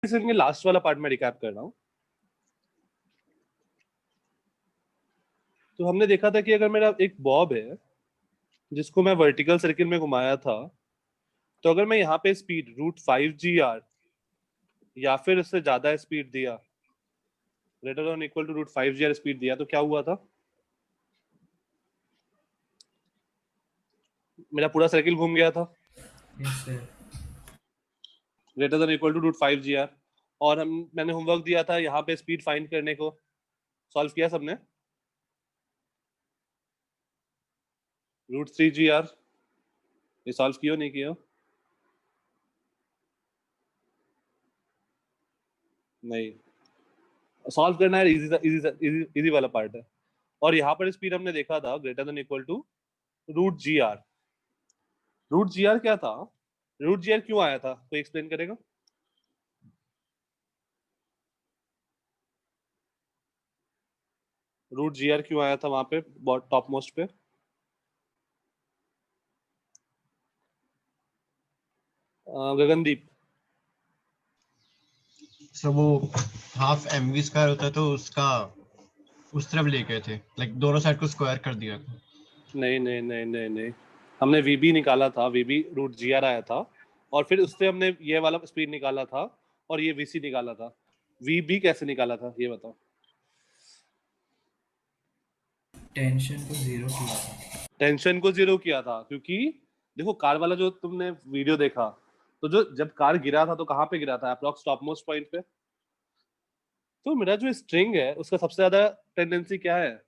इसलिए लास्ट वाला पार्ट में रिकैप कर रहा हूँ। तो हमने देखा था कि अगर मेरा एक बॉब है जिसको मैं वर्टिकल सर्किल में घुमाया था, तो अगर मैं यहाँ पे स्पीड √5 GR या फिर उससे ज्यादा स्पीड दिया, greater than equal to √5 GR speed दिया, तो क्या हुआ था? मेरा पूरा सर्किल घूम गया था। Yes sir. Greater than equal to √5 GR। और मैंने होमवर्क दिया था यहाँ पे स्पीड फाइंड करने को। सॉल्व किया सबने? √3 GR ये सॉल्व किया नहीं किया? नहीं, सॉल्व करना है, इजी इजी इजी वाला पार्ट है। और यहाँ पर स्पीड हमने देखा था greater than equal to √GR। √GR क्या था? √GR क्यों आया था, कोई एक्सप्लेन करेगा? √GR क्यों आया था वहां पे टॉप मोस्ट पे? गगनदीप। सर वो हाफ mv² होता है तो उसका उस तरफ ले गए थे, लाइक दोनों साइड को स्क्वायर कर दिया था। नहीं नहीं नहीं नहीं नहीं, हमने VB निकाला था, VB √GR आया था, और फिर उससे हमने ये वाला स्पीड निकाला था और ये VC निकाला था। VB कैसे निकाला था ये बताओ? टेंशन को जीरो किया था। टेंशन को जीरो किया था, क्योंकि देखो कार वाला जो तुमने वीडियो देखा, तो जो जब कार गिरा था तो कहाँ पे गिरा था? अप्रॉक्स टॉप मोस्ट पॉइंट पे। तो मेरा जो स्ट्रिंग है उसका सबसे ज्यादा टेंडेंसी क्या है?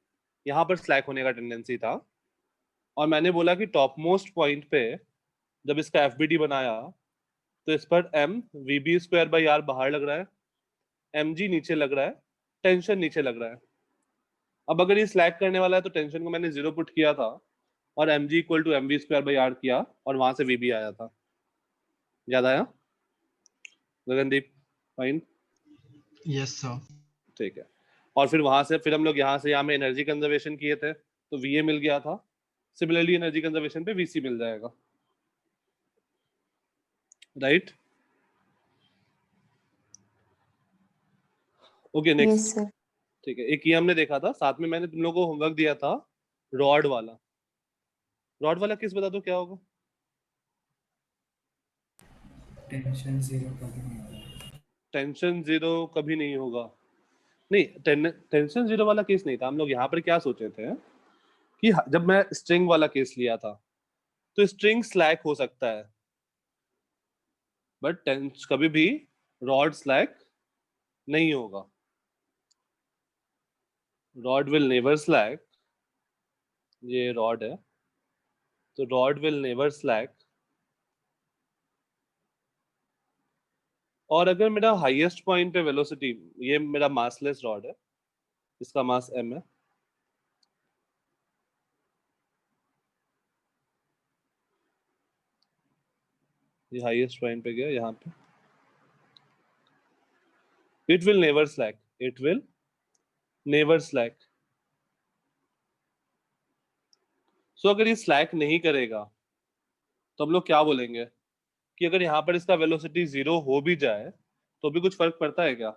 यहाँ पर स्लैक होने का टेंडेंसी था। और मैंने बोला कि टॉप मोस्ट पॉइंट पे जब इसका FBD बनाया, तो इस पर VB²/R बाहर लग रहा है, MG नीचे लग रहा है, टेंशन नीचे लग रहा है। अब अगर ये स्लैक करने वाला है तो टेंशन को मैंने 0 पुट किया था और MG इक्वल टू MV²/R किया, और वहां से VB आया था। याद आया गगनदीप? Fine, yes sir. ठीक है। और फिर वहां से फिर हम लोग यहाँ से यहाँ में एनर्जी कंजर्वेशन किए थे, तो VA मिल गया था। सिमिलरली एनर्जी कंजर्वेशन पे VC मिल जाएगा, right? Okay, yes next. Sir. ठीक है, एक ये हमने देखा था, साथ में मैंने तुम लोगों को होमवर्क दिया था रॉड वाला। रॉड वाला किस बता दो क्या होगा? टेंशन जीरो कभी नहीं होगा। टेंशन जीरो कभी नहीं होगा। नहीं, टेंशन जीरो वाला केस नहीं था। हम लोग यहाँ पर क्या सोचे थे कि जब मैं स्ट्रिंग वाला केस लिया था, तो स्ट्रिंग स्लैक हो सकता है, बट कभी भी रॉड स्लैक नहीं होगा। Rod will never slack. ये रॉड है, तो रॉड विल नेवर स्लैक। और अगर मेरा हाईएस्ट पॉइंट पे वेलोसिटी, ये मेरा मासलेस रॉड है, इसका मास m है, ये हाईएस्ट पॉइंट पे गया यहाँ पे, it will never slack, it will never slack. So अगर ये स्लैक नहीं करेगा तो हम लोग क्या बोलेंगे कि अगर यहाँ पर इसका वेलोसिटी 0 हो भी जाए तो भी कुछ फर्क पड़ता है क्या?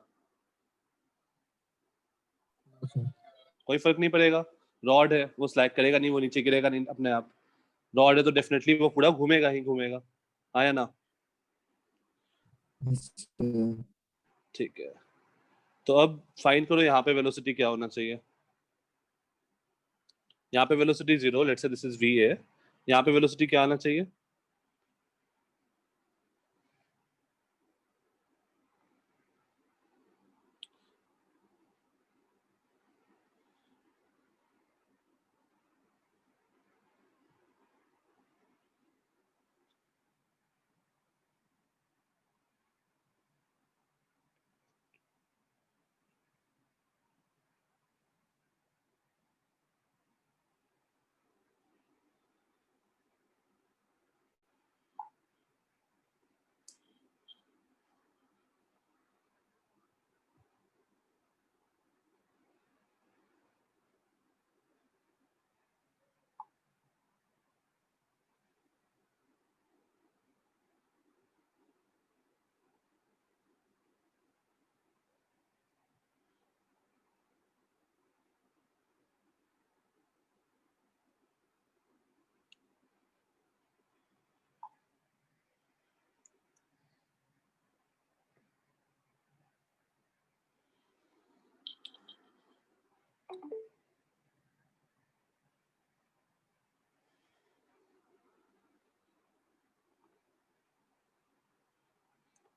कोई फर्क नहीं पड़ेगा। रॉड है, वो स्लैक करेगा नहीं, वो नीचे गिरेगा नहीं अपने आप। रॉड है तो डेफिनेटली वो पूरा घूमेगा ही घूमेगा, आया ना? ठीक है, तो अब फाइंड करो यहाँ पे वेलोसिटी क्या होना चाहिए। यहाँ पे velocity 0, let's say this is VA। यहाँ पे वेलोसिटी क्या आना चाहिए?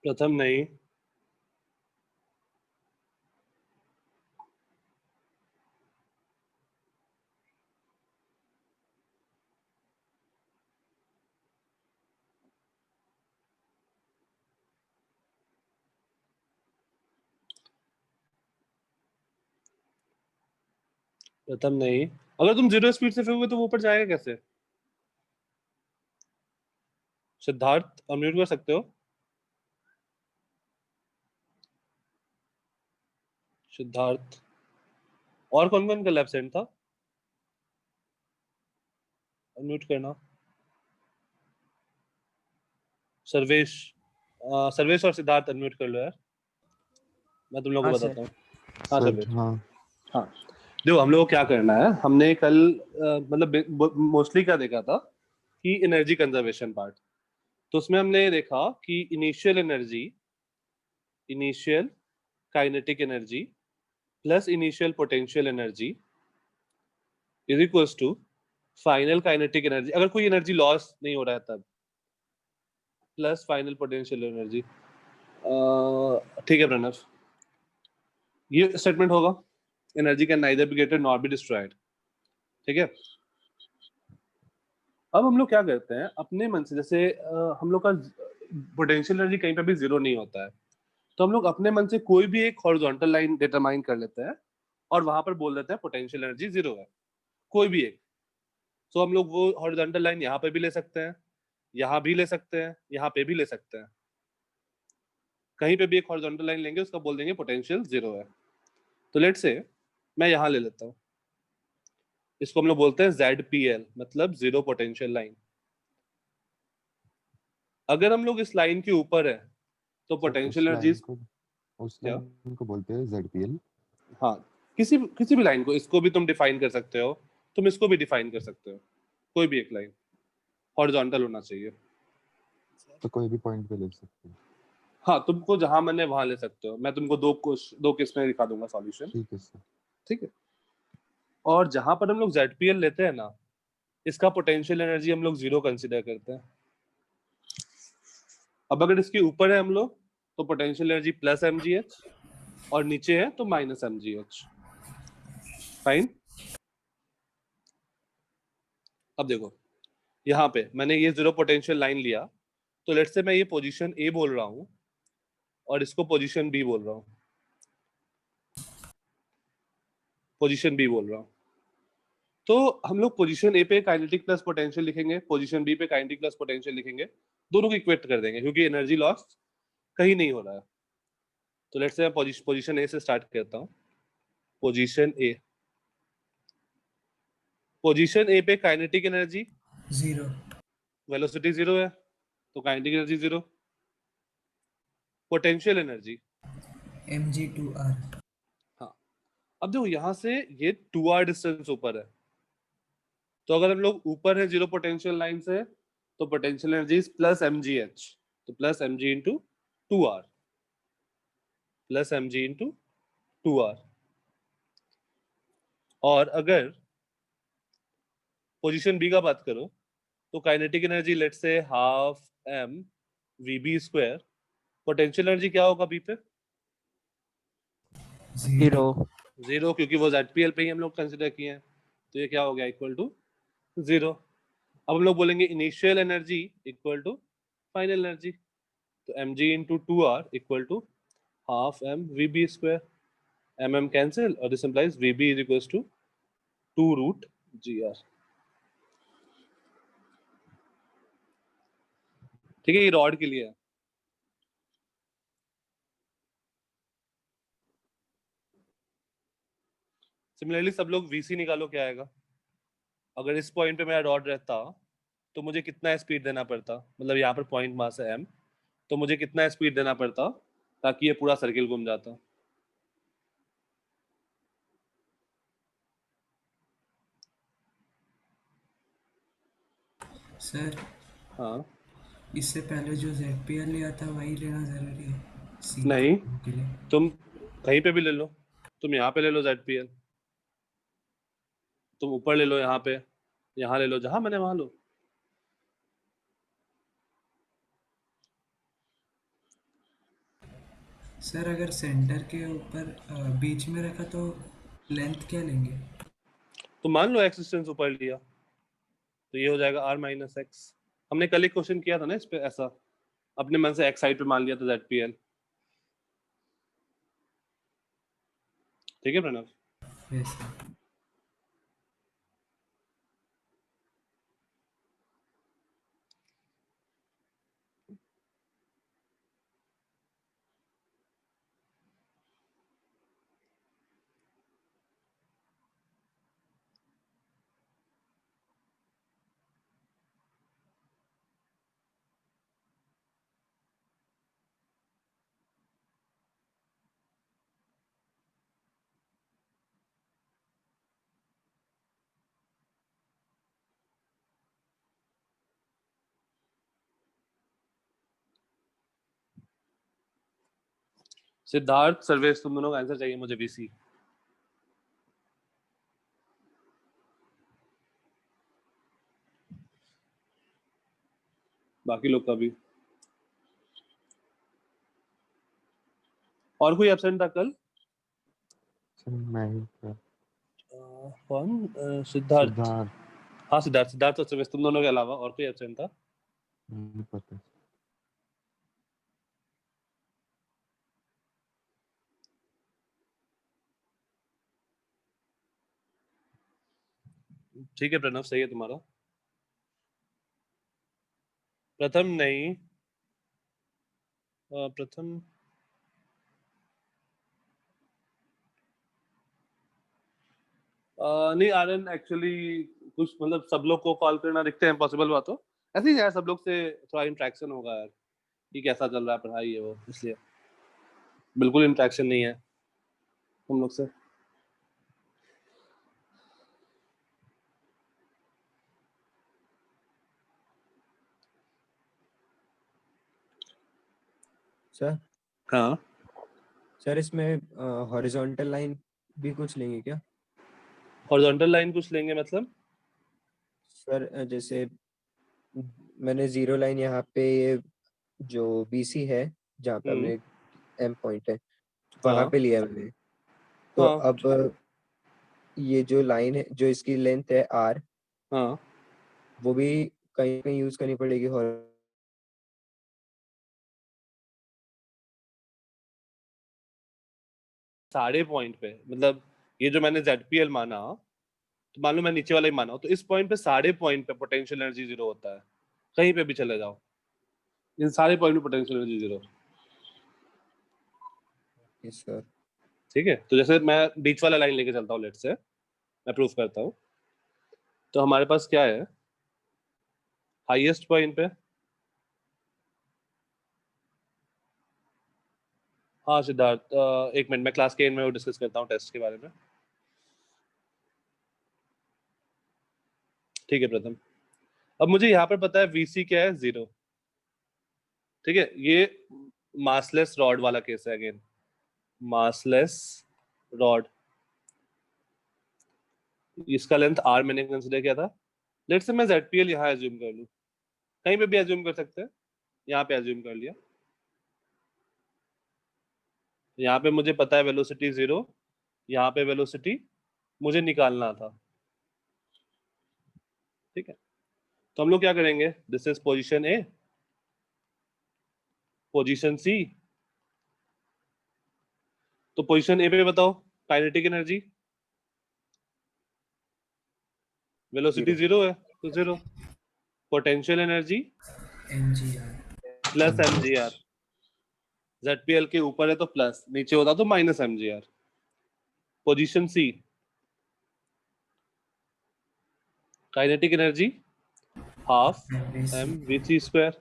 प्रथम नहीं, प्रथम नहीं। अगर तुम 0 स्पीड से फेंकोगे तो वो ऊपर जाएगा कैसे? सिद्धार्थ, अनम्यूट कर सकते हो? सिद्धार्थ। और कौन कौन का एब्सेंट था? अनम्यूट करना। सर्वेश। सर्वेश और सिद्धार्थ अनम्यूट कर लो यार, मैं तुम लोगों हाँ को सर। बताता हूँ। हाँ सर सर्वेश। हाँ हाँ, देखो हम लोग को क्या करना है, हमने कल मतलब मोस्टली क्या देखा था कि एनर्जी कंजर्वेशन पार्ट। तो उसमें हमने ये देखा कि initial kinetic energy plus initial potential energy is equals to final kinetic energy, अगर कोई एनर्जी लॉस नहीं हो रहा है तब, प्लस फाइनल पोटेंशियल एनर्जी। ठीक है प्रणव, ये स्टेटमेंट होगा, energy can neither be created nor be destroyed. ठीक है, अब हम लोग क्या करते हैं अपने मन से, जैसे हम लोग का पोटेंशियल एनर्जी कहीं पे भी जीरो नहीं होता है, तो हम लोग अपने मन से कोई भी एक हॉरिजॉन्टल लाइन डिटरमाइन कर लेते हैं और वहां पर बोल देते हैं पोटेंशियल एनर्जी जीरो है, कोई भी एक। तो हम लोग वो हॉरिजॉन्टल लाइन यहाँ पे भी ले सकते हैं, यहाँ भी ले सकते हैं, यहाँ पे भी ले सकते हैं, कहीं पे भी एक हॉरिजॉन्टल लाइन लेंगे उसका बोल देंगे पोटेंशियल जीरो है। तो लेट से मैं यहाँ ले लेता हूँ, इसको हम लोग बोलते हैं ZPL, मतलब जीरो पोटेंशियल लाइन। अगर हम लोग इस लाइन के ऊपर है तो सर पोटेंशियल एनर्जी उस क्या? लाइन को बोलते हैं ZPL। हाँ, किसी भी लाइन को, इसको भी तुम डिफाइन कर सकते हो, तुम इसको भी डिफाइन कर सकते हो, कोई भी एक लाइन हॉरिजॉन्टल होना चाहिए। तो कोई भी पॉइंट पे ले सकते हैं। हाँ, तुमको जहां मन है वहां ले सकते हो, मैं तुमको दो केस में दिखा दूंगा सॉल्यूशन। ठीक है सर। ठीक है, और जहां पर हम लोग ZPL लेते हैं ना, इसका पोटेंशियल एनर्जी हम लोग जीरो कंसिडर करते हैं। अब अगर इसके ऊपर है हम लोग तो पोटेंशियल एनर्जी प्लस mgh, और नीचे है तो माइनस mgh। फाइन। अब देखो यहाँ पे मैंने ये जीरो पोटेंशियल लाइन लिया, तो लेट्स से मैं ये पोजीशन A बोल रहा हूँ और इसको पोजीशन B बोल रहा हूँ, पोजीशन B बोल रहा हूँ। तो हम लोग पोजीशन A पे काइनेटिक प्लस पोटेंशियल लिखेंगे, पोजीशन B पे काइनेटिक प्लस पोटेंशियल लिखेंगे, दोनों को इक्वेट कर देंगे क्योंकि एनर्जी लॉस कहीं नहीं हो रहा है। तो लेट्स से मैं पोजीशन A से स्टार्ट करता हूँ। पोजीशन A पे kinetic energy zero, velocity zero है तो kinetic energy zero, potential energy mg2r। हाँ। अब देखो यहाँ से ये 2r डिस्टेंस ऊपर है, तो अगर हम लोग ऊपर है जीरो पोटेंशियल लाइन से तो potential energy is plus mgh, तो plus mg into 2r, plus mg into 2r। और अगर पोजीशन बी का बात करो तो काइनेटिक एनर्जी लेट से half m vb square, potential energy क्या होगा बी पे? जीरो, जीरो, क्योंकि वो ZPL पे ही हम लोग कंसिडर किए हैं, तो ये क्या हो गया इक्वल टू जीरो। अब हम लोग बोलेंगे initial energy equal to final energy, तो mg into 2r equal to half m vb square, mm cancel और this implies vb is equals to 2 root gr। ठीक है, ये रॉड के लिए है। सिमिलरली सब लोग vc निकालो, क्या आएगा? अगर इस पॉइंट पे मेरा रॉड रहता तो मुझे कितना स्पीड देना पड़ता, मतलब यहाँ पर पॉइंट मास है m, तो मुझे कितना स्पीड देना पड़ता ताकि ये पूरा सर्किल घूम जाता? सर हाँ, इससे पहले जो ZPL लिया था वही लेना जरूरी है C नहीं, के लिए। तुम कहीं पे भी ले लो, तुम यहाँ पे ले लो ZPL, तुम ऊपर ले लो, यहाँ पे, यहाँ ले लो, जहां मैंने वहां लो। सर अगर सेंटर के ऊपर बीच में रखा तो लेंथ क्या लेंगे? तो मान लो एक्स डिस्टेंस ऊपर लिया तो ये हो जाएगा r माइनस एक्स। हमने कल एक क्वेश्चन किया था ना इस पे ऐसा, अपने मन से एक्स साइड पे मान लिया तो ZPL। ठीक है प्रणव? Yes sir. सिद्धार्थ, सर्वेश, तुम दोनों का आंसर चाहिए मुझे VC। बाकी लोग का भी। और कोई एब्सेंट था कल? सर मैं ही था। कौन? सिद्धार्थ। सिद्धार्थ। हाँ सिद्धार्थ, सिद्धार्थ और सर्वेश, तुम दोनों के अलावा और कोई एब्सेंट था? नहीं पता। ठीक है प्रणव, सही है तुम्हारा। प्रथम नहीं, प्रथम नहीं, आर्यन एक्चुअली कुछ मतलब सब लोग को कॉल करना दिखते हैं पॉसिबल हुआ तो ऐसे ही यार, सब लोग से थोड़ा इंटरेक्शन होगा यार कि कैसा चल रहा है पढ़ाई है वो, इसलिए बिल्कुल इंटरेक्शन नहीं है हम लोग से। सर हाँ सर इसमें हॉरिजॉन्टल लाइन भी कुछ लेंगे क्या? हॉरिजॉन्टल लाइन कुछ लेंगे मतलब? सर जैसे मैंने जीरो लाइन यहाँ पे ये जो BC है जहाँ पे हमने M पॉइंट है वहां हाँ पे लिया मैंने। तो हाँ अब ये जो लाइन है जो इसकी लेंथ है R हाँ, वो भी कहीं कहीं यूज करनी पड़ेगी। साढ़े पॉइंट पे मतलब ये जो मैंने ZPL माना, तो मान लो मैं नीचे वाला ही माना हूं, तो इस पॉइंट पे साढ़े पॉइंट पे पोटेंशियल एनर्जी जीरो होता है। कहीं पे भी चले जाओ, इन सारे पॉइंट पे पोटेंशियल एनर्जी जीरो। सर ठीक है, तो जैसे मैं बीच वाला लाइन लेके चलता हूँ, लेट से मैं प्रूफ करता हूँ। तो हमारे पास क्या है, हाईएस्ट पॉइंट पे, हाँ सिद्धार्थ, एक मिनट, मैं क्लास के एंड में वो डिस्कस करता हूँ टेस्ट के बारे में। ठीक है प्रथम, अब मुझे यहाँ पर पता है VC क्या है, 0। ठीक है, ये मासलेस रॉड वाला केस है अगेन, मासलेस रॉड। इसका लेंथ R मैंने कंसिडर किया था। लेट्स से मैं ZPL यहाँ एज्यूम कर लूँ, कहीं पे भी एज्यूम कर सकते हैं, यहाँ पे एज्यूम कर लिया। यहाँ पे मुझे पता है वेलोसिटी 0, यहाँ पे वेलोसिटी मुझे निकालना था। ठीक है, तो हम लोग क्या करेंगे, this is position A, position C। तो पोजीशन A पे बताओ काइनेटिक एनर्जी, वेलोसिटी 0 है तो 0, potential energy MGR। Plus mgr। ZPL के ऊपर है तो प्लस, नीचे होता तो minus mgr। Position C, kinetic energy half mvc square,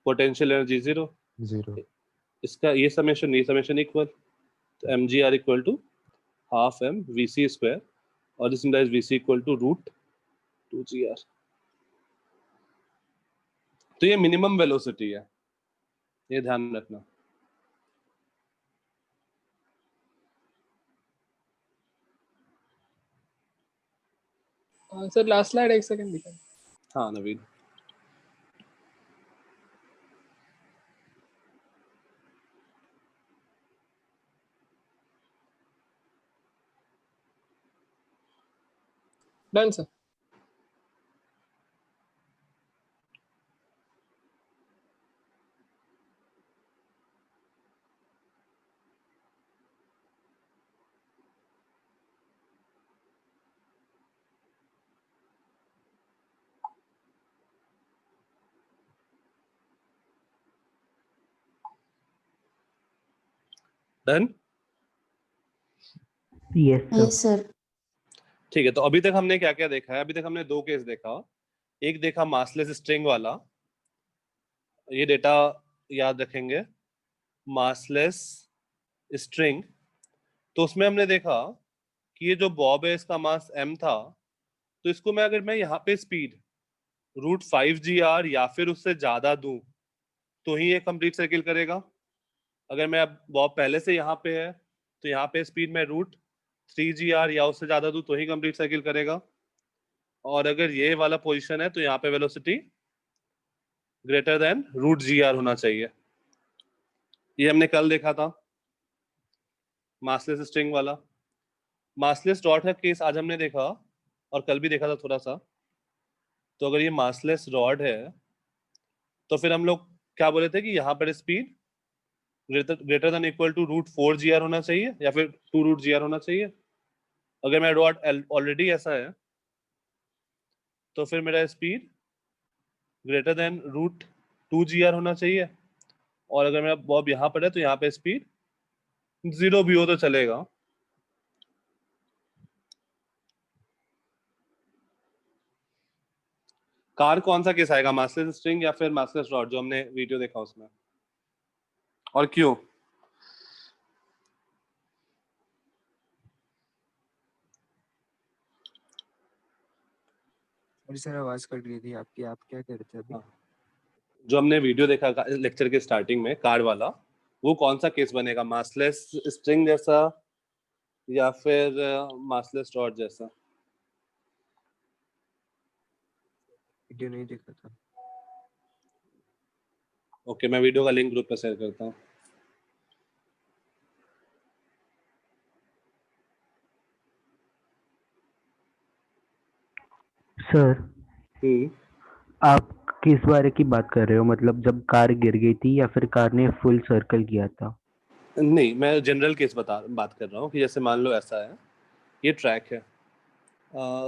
potential energy 0। 0। इसका ये समेशन इक्वल, तो mgr equal to half mvc square, और this implies vc equal to root 2gr। तो ये मिनिमम वेलोसिटी है, ये ध्यान रखना। सर लास्ट स्लाइड एक सेकंड दिखा। हाँ Naveen, done sir. Done. Yes sir. ठीक है, तो अभी तक हमने क्या क्या देखा है? अभी तक हमने दो केस देखा। एक देखा मासलेस स्ट्रिंग वाला, ये डेटा याद रखेंगे, मासलेस स्ट्रिंग। तो उसमें हमने देखा कि ये जो बॉब है इसका मास m था, तो इसको अगर मैं यहाँ पे स्पीड √5 GR या फिर उससे ज्यादा दूं तो ही ये कंप्लीट सर्किल करेगा। अगर मैं अब बॉब पहले से यहाँ पे है तो यहाँ पे स्पीड में √3 GR या उससे ज्यादा दूं तो ही कंप्लीट सर्किल करेगा। और अगर ये वाला पोजीशन है तो यहाँ पे वेलोसिटी ग्रेटर देन √GR होना चाहिए। ये हमने कल देखा था मासलेस स्ट्रिंग वाला। मासलेस रॉड का केस आज हमने देखा और कल भी देखा था थोड़ा सा। तो अगर ये मासलेस रॉड है तो फिर हम लोग क्या बोले थे कि यहाँ पर speed greater than equal to √4 GR होना चाहिए या फिर 2 √GR होना चाहिए। अगर मेरा रॉड ऑलरेडी ऐसा है तो फिर मेरा स्पीड ग्रेटर देन √2 GR होना चाहिए। और अगर मेरा बॉब यहाँ पर है तो यहाँ पे स्पीड 0 भी हो तो चलेगा। कार कौन सा केस आएगा, मासलेस स्ट्रिंग या फिर मासलेस रॉड जो हमने वीडियो देखा उसमें, और क्यों? सॉरी सर, आवाज कट गई थी आपकी, आप क्या कह रहे थे अभी? जो हमने वीडियो देखा लेक्चर के स्टार्टिंग में कार वाला, वो कौन सा केस बनेगा, मासलेस स्ट्रिंग जैसा या फिर मासलेस रॉड जैसा? वीडियो नहीं देखा था। ओके, मैं वीडियो का लिंक ग्रुप पे शेयर करता हूँ। सर आप किस बारे की बात कर रहे हो? मतलब जब कार गिर गई थी या फिर कार ने फुल सर्कल किया था? नहीं, मैं जनरल केस बात कर रहा हूँ कि जैसे मान लो ऐसा है, ये ट्रैक है,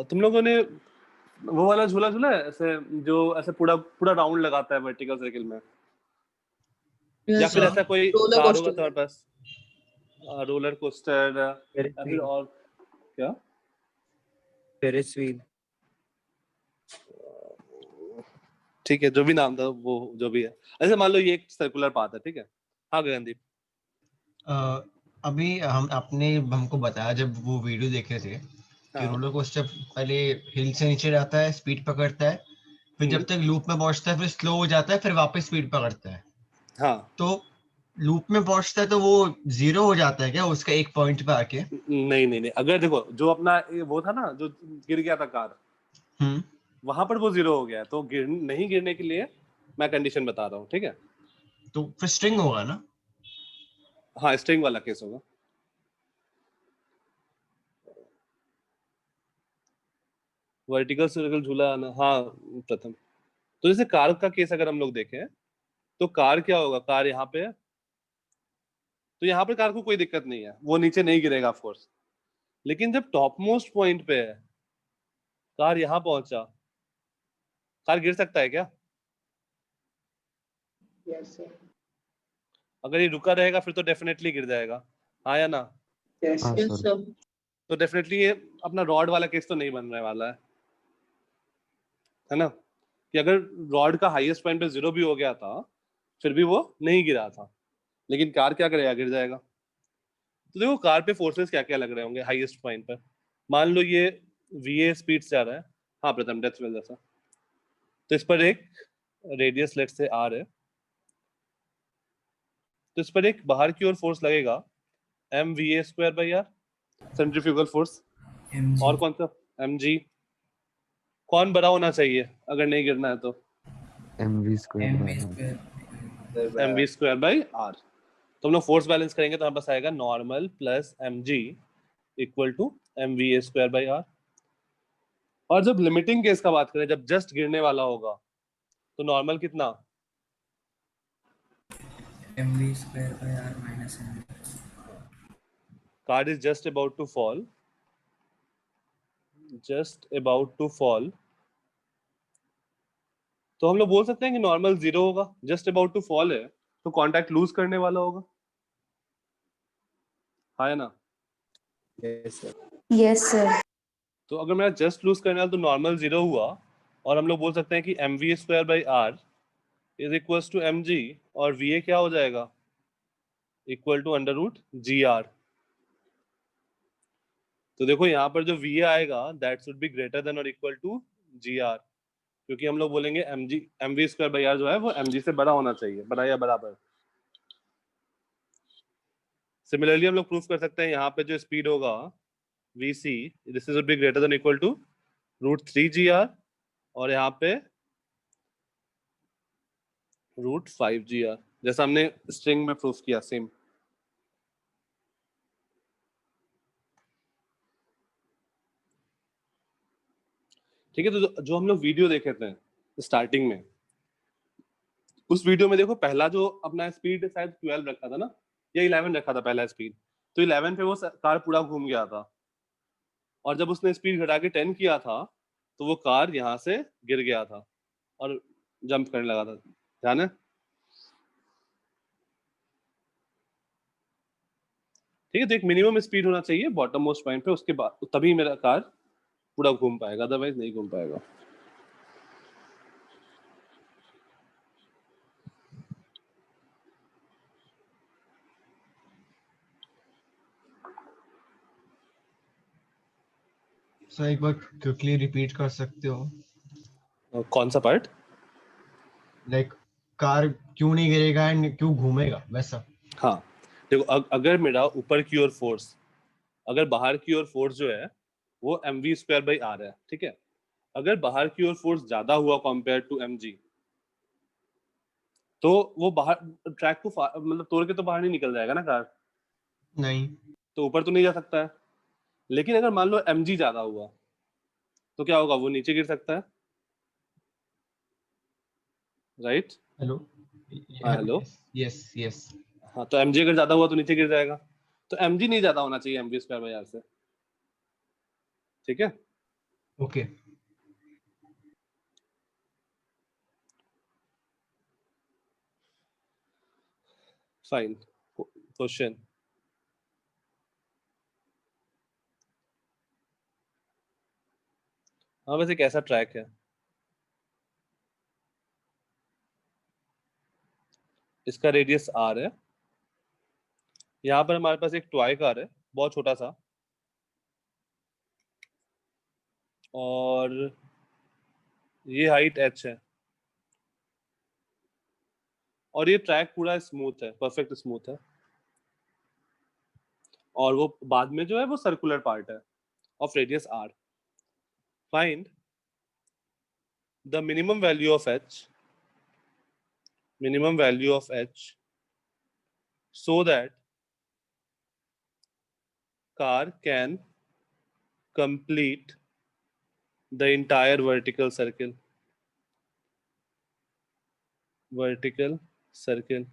तुम लोगों ने वो वाला झूला झूला है ऐसे, जो ऐसे पूरा पूरा राउंड लगाता है वर्टिकल सर्किल में, या फिर ऐसा कोई रोलर कार होगा कोस्टर। तुम्हारे पास, रोलर कोस्टर या फिर और क्या? Ferris wheel. ठीक है, जो भी नाम था वो जो भी है। ऐसे मान लो ये एक सर्कुलर पाथ है, ठीक है। हाँ गगनदीप। अभी आपने हमको बताया जब वो वीडियो देखे थे कि हाँ। रोलर कोस्टर पहले हिल से नीचे जाता है, स्पीड पकड़ता है, फिर जब तक लूप में पहुंचता है फिर स्लो हो जाता है, फिर वापस स्पीड पकड़ता है। हाँ, तो लूप में पहुंचता है तो वो 0 हो जाता है क्या उसका एक पॉइंट पे आके? नहीं नहीं नहीं, अगर देखो जो अपना वो था ना जो गिर गया था कार, वहां पर वो 0 हो गया है, तो नहीं गिरने के लिए मैं कंडीशन बता रहा हूँ, ठीक है। तो फिर स्ट्रिंग होगा ना? हाँ, स्ट्रिंग वाला केस होगा। वर्टिकल सर्कल झूला ना, हाँ प्रथम। तो जैसे कार का केस अगर हम लोग देखें तो कार क्या होगा, कार यहाँ पे है तो यहाँ पे कार को कोई दिक्कत नहीं है, वो नीचे नहीं गिरेगा ऑफ कोर्स। लेकिन जब टॉप मोस्ट पॉइंट पे है, कार यहाँ पहुंचा, कार गिर सकता है क्या? Yes sir. अगर ये रुका रहेगा फिर तो डेफिनेटली गिर जाएगा, हाँ या ना? यस हाँ यस सर। सर। तो डेफिनेटली ये अपना रॉड वाला केस तो नहीं बनने वाला है ना, कि अगर रॉड का हाईएस्ट पॉइंट पे 0 भी हो गया था फिर भी वो नहीं गिरा था, लेकिन कार क्या करेगा, गिर जाएगा। तो देखो कार पे फोर्सेस क्या क्या लग रहे होंगे हाईएस्ट पॉइंट पर। मान लो ये VA स्पीड से आ रहा है, हाँ प्रथम डेथ वेल जैसा, तो इस पर एक रेडियस लेट से R है, तो इस पर एक बाहर की ओर फोर्स लगेगा mVA²/R, सेंट्रीफ्यूगल फोर्स। mg। और कौन सा? mg। कौन बड़ा होना चाहिए अगर नहीं गिरना है तो? mv square mv bye square. mv²/R। तो हम लोग फोर्स बैलेंस करेंगे तो हमारे पास आएगा normal plus mg equal to mVA²/R। और जब लिमिटिंग केस का बात करें, जब जस्ट गिरने वाला होगा, तो नॉर्मल कितना? mv² minus mv। Car is just about to fall, just about to fall, तो हम लोग बोल सकते हैं कि नॉर्मल 0 होगा। जस्ट अबाउट टू फॉल है तो कांटेक्ट लूज करने वाला होगा, हाँ है ना? Yes sir. Yes sir. तो अगर मेरा जस्ट लूज करने वाला तो नॉर्मल 0 हुआ, और हम लोग बोल सकते हैं कि mv² is equal to mg, और va क्या हो जाएगा? Equal to √gr। तो देखो यहाँ पर जो va आएगा that should be greater than और इक्वल टू gr, क्योंकि हम लोग बोलेंगे mv²/r जो है वो mg से बड़ा होना चाहिए, बड़ा या बराबर। सिमिलरली हम लोग प्रूफ कर सकते हैं यहाँ पे जो स्पीड होगा vc, this is be greater than equal to √3gr, और यहाँ पे √5gr, जैसा हमने स्ट्रिंग में प्रूफ किया सेम। ठीक है, तो जो हम लोग वीडियो देखे थे स्टार्टिंग में, उस वीडियो में देखो पहला जो अपना स्पीड शायद 12 रखा था ना, या 11 रखा था पहला स्पीड, तो 11 पे वो कार पूरा घूम गया था, और जब उसने स्पीड घटा के 10 किया था तो वो कार यहाँ से गिर गया था और जंप करने लगा था, ध्यान है? ठीक है, तो एक मिनिमम स्पीड होना चाहिए बॉटम मोस्ट पॉइंट पे, उसके बाद तभी मेरा कार पूरा घूम पाएगा, अदरवाइज नहीं घूम पाएगा। सर एक बार क्विकली रिपीट कर सकते हो? कौन सा पार्ट? लाइक कार क्यों नहीं गिरेगा एंड क्यों घूमेगा वैसा? हाँ देखो, अगर मेरा ऊपर की ओर फोर्स, अगर बाहर की ओर फोर्स जो है वो mv²/r है, ठीक है, अगर बाहर की ओर फोर्स ज्यादा हुआ कंपेयर टू mg, तो वो बाहर ट्रैक को मतलब तोड़ के तो बाहर नहीं निकल जाएगा ना कार, नहीं। तो ऊपर तो नहीं जा सकता है। लेकिन अगर मान लो mg ज्यादा हुआ तो क्या होगा? वो नीचे गिर सकता है, राइट? हेलो। हाँ हेलो। Yes yes. हाँ, तो mg अगर ज्यादा हुआ तो नीचे गिर जाएगा, तो mg नहीं ज्यादा होना चाहिए mv²/r से, ठीक है? ओके। फाइन। क्वेश्चन, हाँ वैसे कैसा ट्रैक है? इसका रेडियस r है, यहाँ पर हमारे पास एक टॉय कार है बहुत छोटा सा, और ये हाइट h है, और ये ट्रैक पूरा स्मूथ है, परफेक्ट स्मूथ है, और वो बाद में जो है वो सर्कुलर पार्ट है of radius r। Find the minimum value of h, minimum value of h, so that car can complete the entire vertical circle, vertical circle।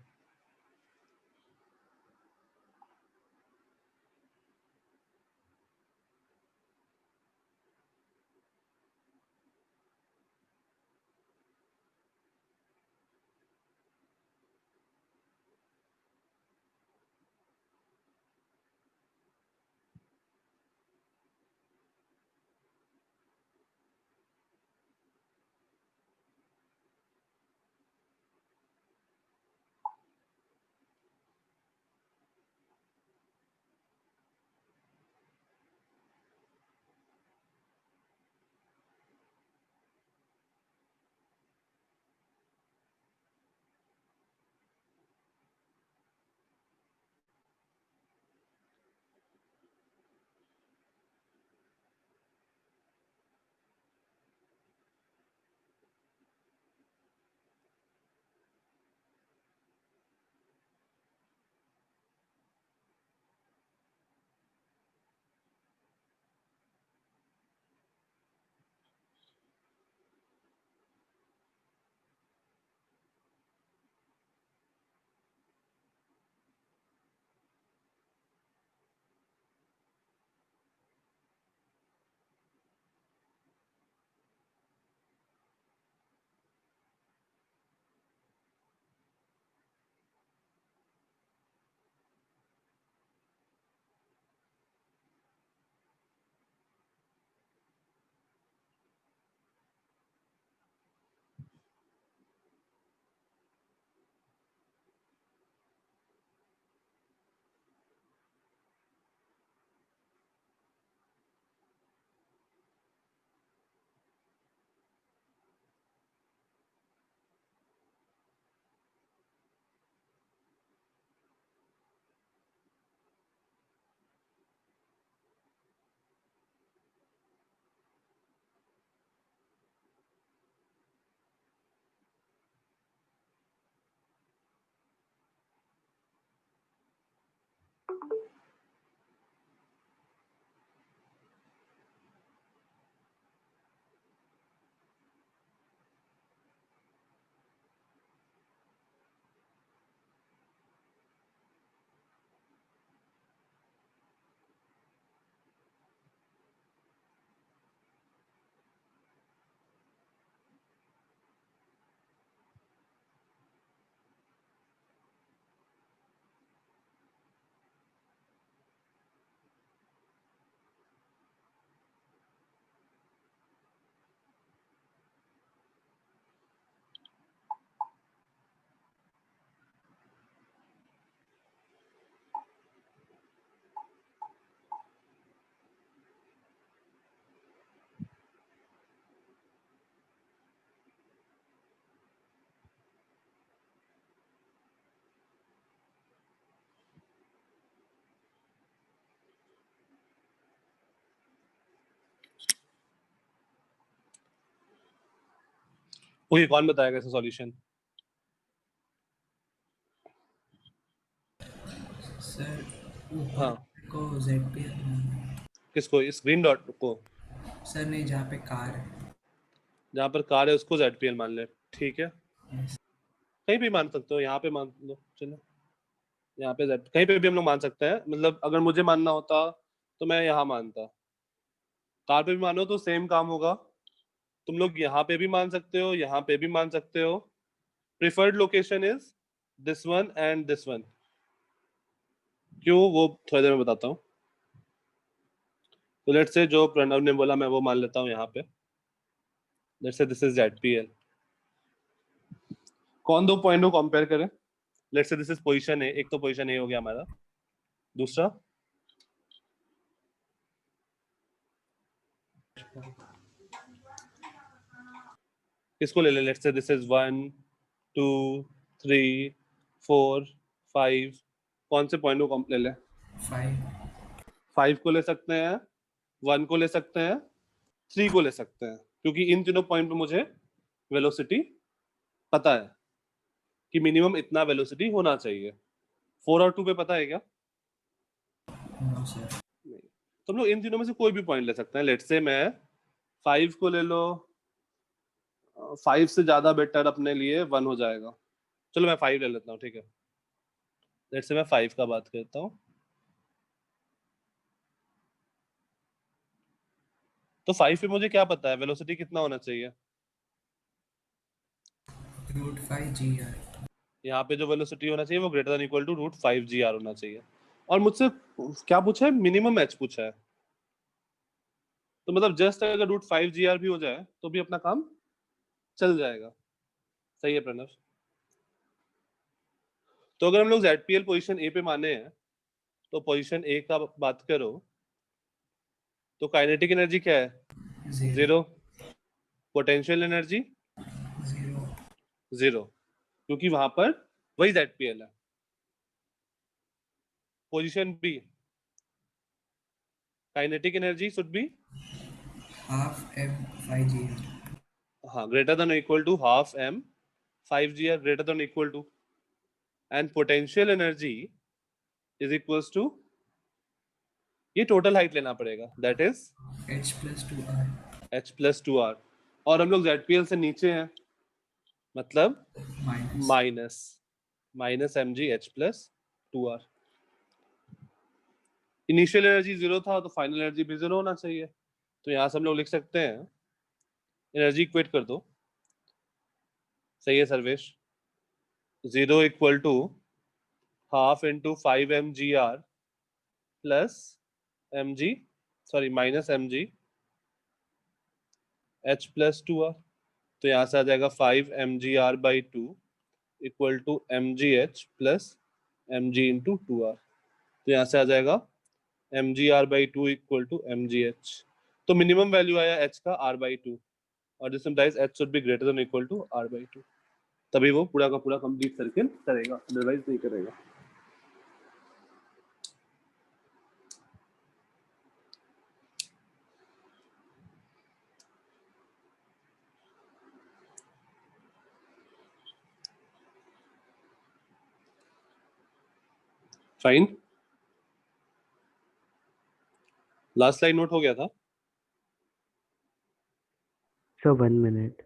Okay, कौन बताएगा इसका सॉल्यूशन? सर ऊपर हाँ, को ZPL किसको? इस ग्रीन डॉट को? सर नहीं, जहाँ पे कार है। जहाँ पर कार है उसको ZPL मान ले, ठीक है? Yes. कहीं भी मान सकते हो, यहाँ पे मान लो, चलो यहाँ पे कहीं पे भी हम लोग मान सकते हैं। मतलब अगर मुझे मानना होता तो मैं यहाँ मानता, कार पे भी मानो तो सेम काम होगा। तुम लोग यहाँ पे भी मान सकते हो, यहाँ पे भी मान सकते हो। Preferred location is this one and this one. क्यों, वो थोड़ी देर में बताता हूँ। तो लेट्स से जो प्रणव ने बोला मैं वो मान लेता हूँ यहाँ पे। Let's say this is ZPL। कौन दो पॉइंट को कंपेयर करें? Let's say this is position ए, एक तो पोजीशन ए हो गया हमारा। दूसरा किसको ले ले? Let's say this is 1 2 3 4 5। कौन से पॉइंट को ले ले? 5 को ले सकते हैं, 1 को ले सकते हैं, 3 को ले सकते हैं, क्योंकि इन तीनों पॉइंट पे मुझे वेलोसिटी पता है कि मिनिमम इतना वेलोसिटी होना चाहिए। 4 और 2 पे पता है क्या? No sir. नहीं। तो हम लोग इन तीनों में से कोई भी पॉइंट ले सकते हैं। लेट्स से मैं 5 को ले लो, 5 से ज्यादा बेटर अपने लिए 1 हो जाएगा। चलो मैं 5 ले लेता हूँ, ठीक है? लेट्स से मैं 5 का बात करता हूँ। तो 5 पे मुझे क्या पता है वेलोसिटी कितना होना चाहिए? √5 GR। यहाँ पे जो वेलोसिटी होना चाहिए वो greater than equal to √5 GR होना चाहिए। और मुझसे क्या पूछा है? मिनिमम एच पूछा है। तो मतलब जस्ट अगर √5 GR भी हो जाए तो भी अपना काम चल जाएगा। सही है प्रणव? तो अगर हम लोग ZPL पोजीशन ए पे माने हैं तो पोजीशन ए का बात करो तो काइनेटिक एनर्जी क्या है? 0। पोटेंशियल एनर्जी 0, क्योंकि वहां पर वही ZPL है। Position B, kinetic energy should be ½ M5GR। हाँ, greater than equal to ½ M5GR, greater than equal to, and potential energy is equals to, ये टोटल हाइट लेना पड़ेगा, दैट इज H+2R। H+2R। और हम लोग ZPL से नीचे हैं, मतलब minus minus mg H+2R। Initial energy 0 था तो फाइनल एनर्जी भी 0 होना चाहिए। तो यहाँ से हम लोग लिख सकते हैं, एनर्जी इक्वेट कर दो। सही है Sarvesh? 0 equal to ½ × 5mgr plus mg, sorry minus mg H+2R। तो यहाँ से आ जाएगा 5mgr/2 equal to mgh plus mg into 2r। तो यहाँ से आ जाएगा mgr/2 इक्वल टू mgh। तो मिनिमम वैल्यू आया h का r/2, और this implies h should be greater than equal to r/2। तभी वो पूरा का पूरा कंप्लीट सर्किल करेगा, अदरवाइज नहीं करेगा। फाइन, लास्ट स्लाइड नोट हो गया था? Sir 1 minute.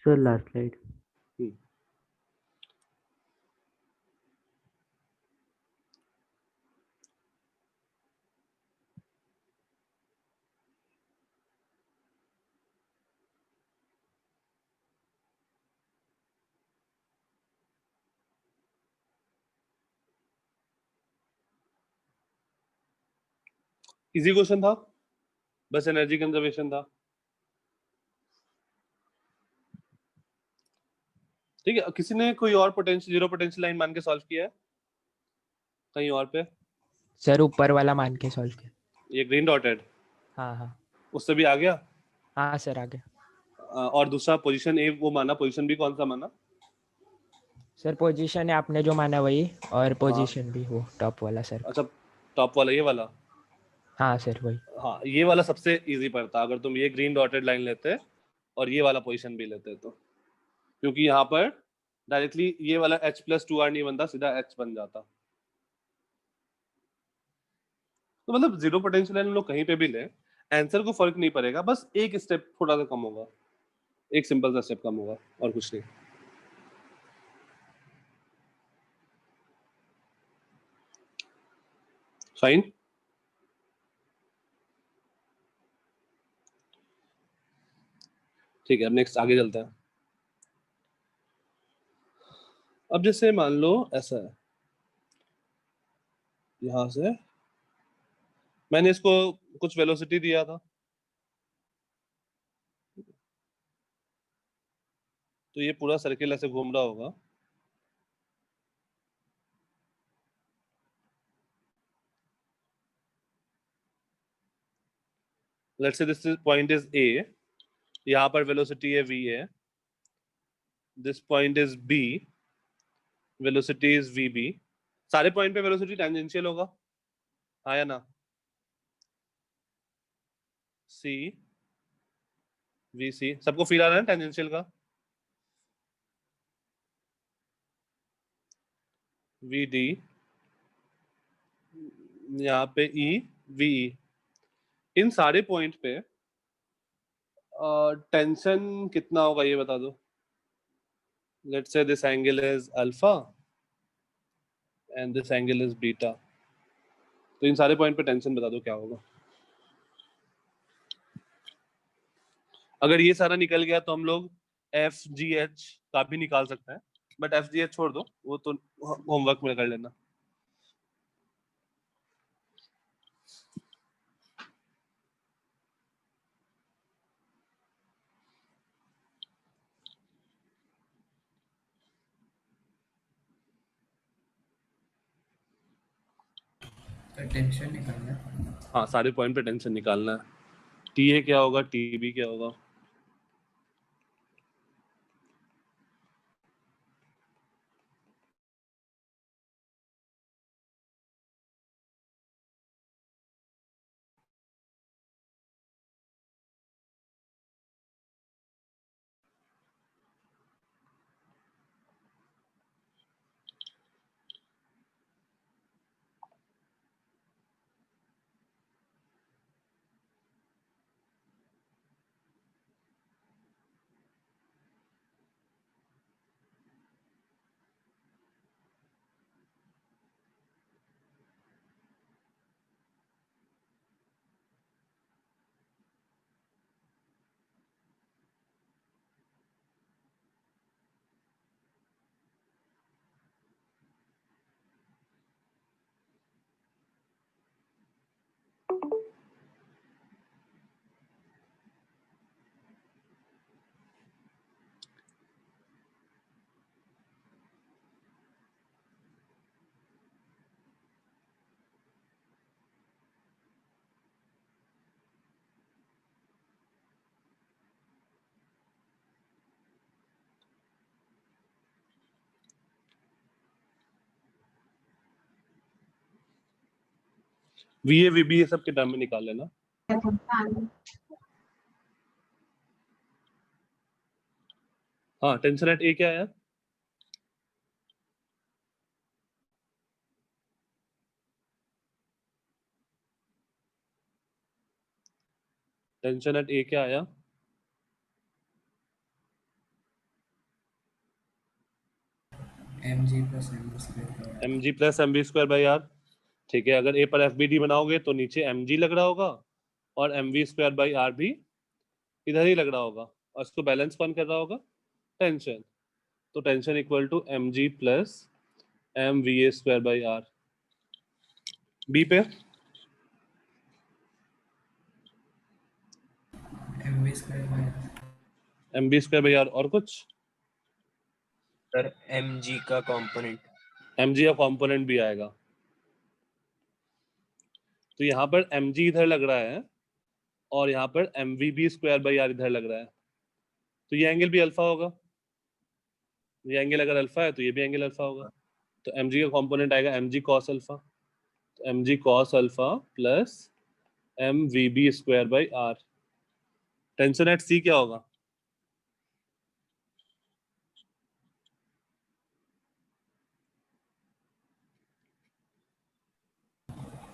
Sir last slide. Easy question था, बस एनर्जी कंजर्वेशन था। ठीक है, किसी ने कोई और पोटेंशियल, जीरो पोटेंशियल लाइन मान के सॉल्व किया है कहीं और पे? सर ऊपर वाला मान के सॉल्व किया। ये ग्रीन डॉटेड, हाँ हाँ उससे भी आ गया? हाँ सर आ गया। और दूसरा पोजीशन ए वो माना, पोजीशन बी कौन सा माना? सर पोजीशन है आपने जो माना वही, और पोजीशन भी वो टॉप वाला सर। अच्छा टॉप वाला ये वाला, हाँ सर वही। हाँ ये वाला सबसे इजी पड़ता अगर तुम ये ग्रीन डॉटेड लाइन लेते और ये वाला पोजीशन भी लेते तो, क्योंकि यहाँ पर डायरेक्टली ये वाला h+2r नहीं बनता, सीधा h बन जाता। तो मतलब जीरो पोटेंशियल हम लोग कहीं पे भी ले, आंसर को फर्क नहीं पड़ेगा, बस एक स्टेप थोड़ा सा कम होगा, एक सिंपल सा स्टेप कम होगा और कुछ नहीं। फाइन। ठीक है, अब नेक्स्ट आगे चलते हैं। अब जैसे मान लो ऐसा है, यहां से मैंने इसको कुछ वेलोसिटी दिया था, तो ये पूरा सर्किल ऐसे घूम रहा होगा। Let's say this point is a, यहाँ पर वेलोसिटी है v है, this point is b, velocity is vb। सारे पॉइंट पे वेलोसिटी टेंजेंशियल होगा, हाँ या ना? c vc सबको फील आ रहा है टेंजेंशियल का? vd यहाँ पे e ve, इन सारे पॉइंट पे टेंशन कितना होगा ये बता दो। Let's say this angle is alpha and this angle is beta, तो इन सारे पॉइंट पे टेंशन बता दो क्या होगा। अगर ये सारा निकल गया तो हम लोग एफ जी एच का भी निकाल सकते हैं, बट एफ जी एच छोड़ दो, वो तो होमवर्क में कर लेना। तो टेंशन निकालना। हाँ सारे पॉइंट पे टेंशन निकालना है। टी ए क्या होगा, टी बी क्या होगा? वी ए वी बी ये सब के टर्म में निकाल लेना। हाँ टेंशन एट ए क्या है? टेंशन एट ए क्या आया? mg+mv² by are. ठीक है, अगर ए पर एफ बी डी बनाओगे तो नीचे mg लग रहा होगा और mv² बाई आर भी इधर ही लग रहा होगा, और इसको बैलेंस कौन कर रहा होगा? टेंशन। तो tension equal to mg+mva² by R. B पे mv² बाई आर, और कुछ? सर mg का कंपोनेंट। mg का कंपोनेंट भी आएगा, तो यहाँ पर mg इधर लग रहा है और यहाँ पर mvb² बाई आर इधर लग रहा है, तो ये एंगल भी अल्फा होगा। ये एंगल अगर अल्फा है तो ये भी एंगल अल्फा होगा, तो mg का कंपोनेंट आएगा mg cos अल्फा, तो mg cos alpha plus mvb square by r। Tension eight c क्या होगा?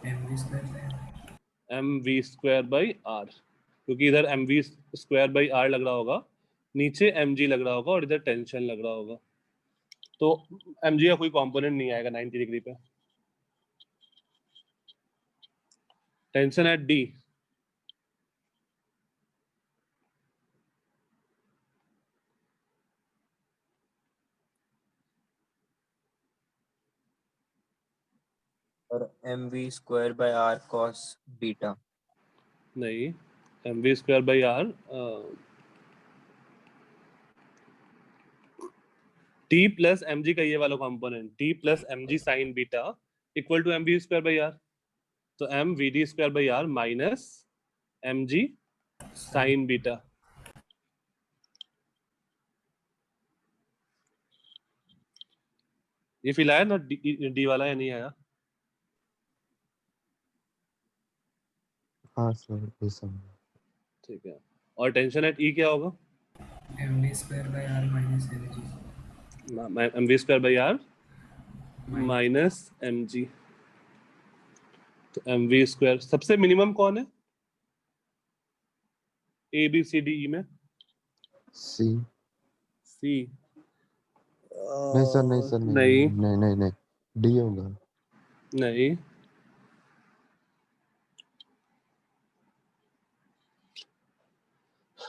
mv square bye mv square by r, क्योंकि इधर mv स्क्वायर बाई r लग रहा होगा, नीचे mg लग रहा होगा और इधर टेंशन लग रहा होगा, तो mg का कोई कंपोनेंट नहीं आएगा 90 डिग्री पे। टेंशन एट d, और mv square by r cos beta. नहीं, mv square by r t plus mg का ये वाला component t plus mg sine beta equal to mv square by r, तो m vd square by r minus mg sine beta. ये फिल आया ना d वाला, या नहीं आया? हाँ सर ये सब ठीक है, और टेंशन एट e क्या होगा? mv square by r minus mg mv square by r minus mg, तो mv स्क्वायर सबसे मिनिमम कौन है a b c d e में? सी। c नहीं सर नहीं सर नहीं नहीं नहीं नहीं नहीं डी होगा। नहीं,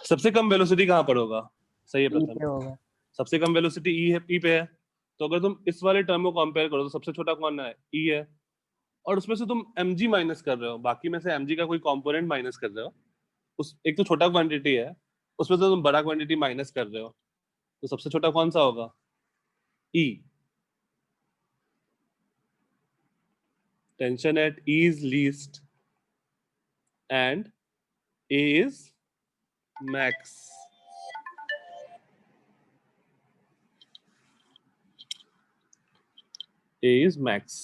सबसे कम वेलोसिटी कहाँ पर होगा? सही है E प्रथम, पे होगा। सबसे कम वेलोसिटी ई है, ई पे है, तो अगर तुम इस वाले टर्म को कंपेयर करो तो सबसे छोटा कौन है? ई है, और उसमें से तुम mg माइनस कर रहे हो, बाकी में से mg का कोई कंपोनेंट माइनस कर रहे हो, उस एक तो छोटा क्वांटिटी है, उसमें से तुम बड़ा क्वांटिटी माइनस कर रहे हो, तो सबसे छोटा कौन सा होगा? E. Tension at E is least and A is max. A is max.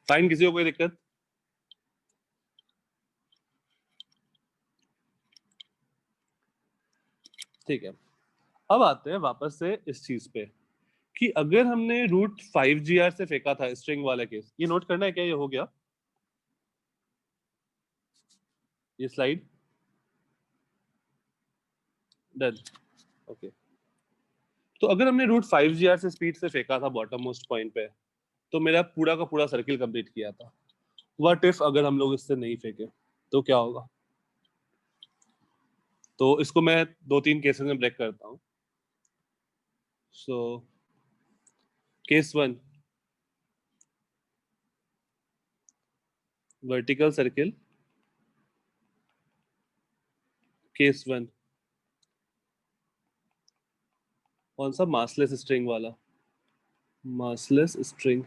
Fine, किसी को कोई दिक्कत? ठीक है, अब आते हैं वापस से इस चीज पे कि अगर हमने रूट 5gr से फेंका था स्ट्रिंग वाला केस, ये नोट करना है क्या? ये हो गया ये स्लाइड डन, ओके। तो अगर हमने रूट 5gr से स्पीड से फेंका था बॉटम मोस्ट पॉइंट पे, तो मेरा पूरा का पूरा सर्किल कंप्लीट किया था। व्हाट इफ अगर हम लोग इससे नहीं फेंके तो क्या होगा? तो इसको मैं 2-3 केसेस में ब्रेक करता हूँ। So case 1, vertical circle. Case 1 कौन सा? मासलेस स्ट्रिंग वाला, मासलेस स्ट्रिंग।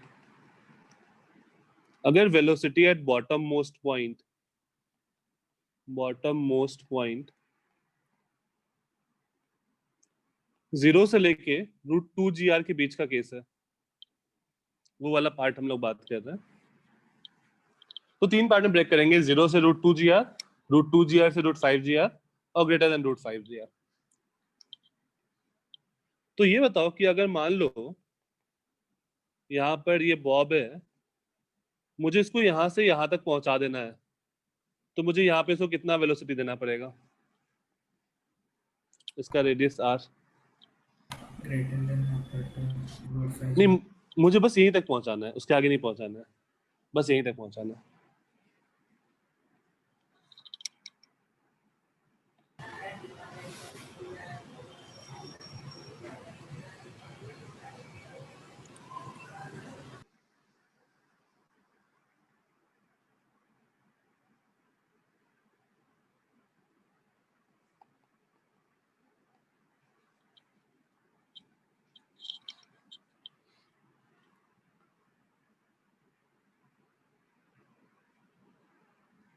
अगर velocity at bottom most point 0 से लेके रूट 2gr के बीच का केस है, वो वाला पार्ट हम लोग बात कर रहे हैं, तो 3 पार्ट में ब्रेक करेंगे, 0 से रूट 2gr, रूट 2gr से रूट 5gr और ग्रेटर देन रूट 5gr। तो ये बताओ कि अगर मान लो यहाँ पर ये बॉब है, मुझे इसको यहाँ से यहाँ तक पहुंचा देना है, तो मुझे यहाँ पे इसको कितना वेलोसिटी देना पड़ेगा? इसका radius r, greater than root 5 नहीं मुझे बस यहीं तक पहुंचाना है, उसके आगे नहीं पहुंचाना है, बस यहीं तक पहुंचाना है।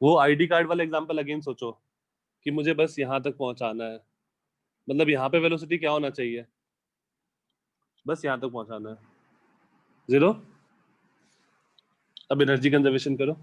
वो आईडी कार्ड वाला एग्जांपल अगेन सोचो, कि मुझे बस यहाँ तक पहुंचाना है, मतलब यहाँ पे वेलोसिटी क्या होना चाहिए, बस यहाँ तक पहुंचाना है, 0। अब एनर्जी कंजर्वेशन करो।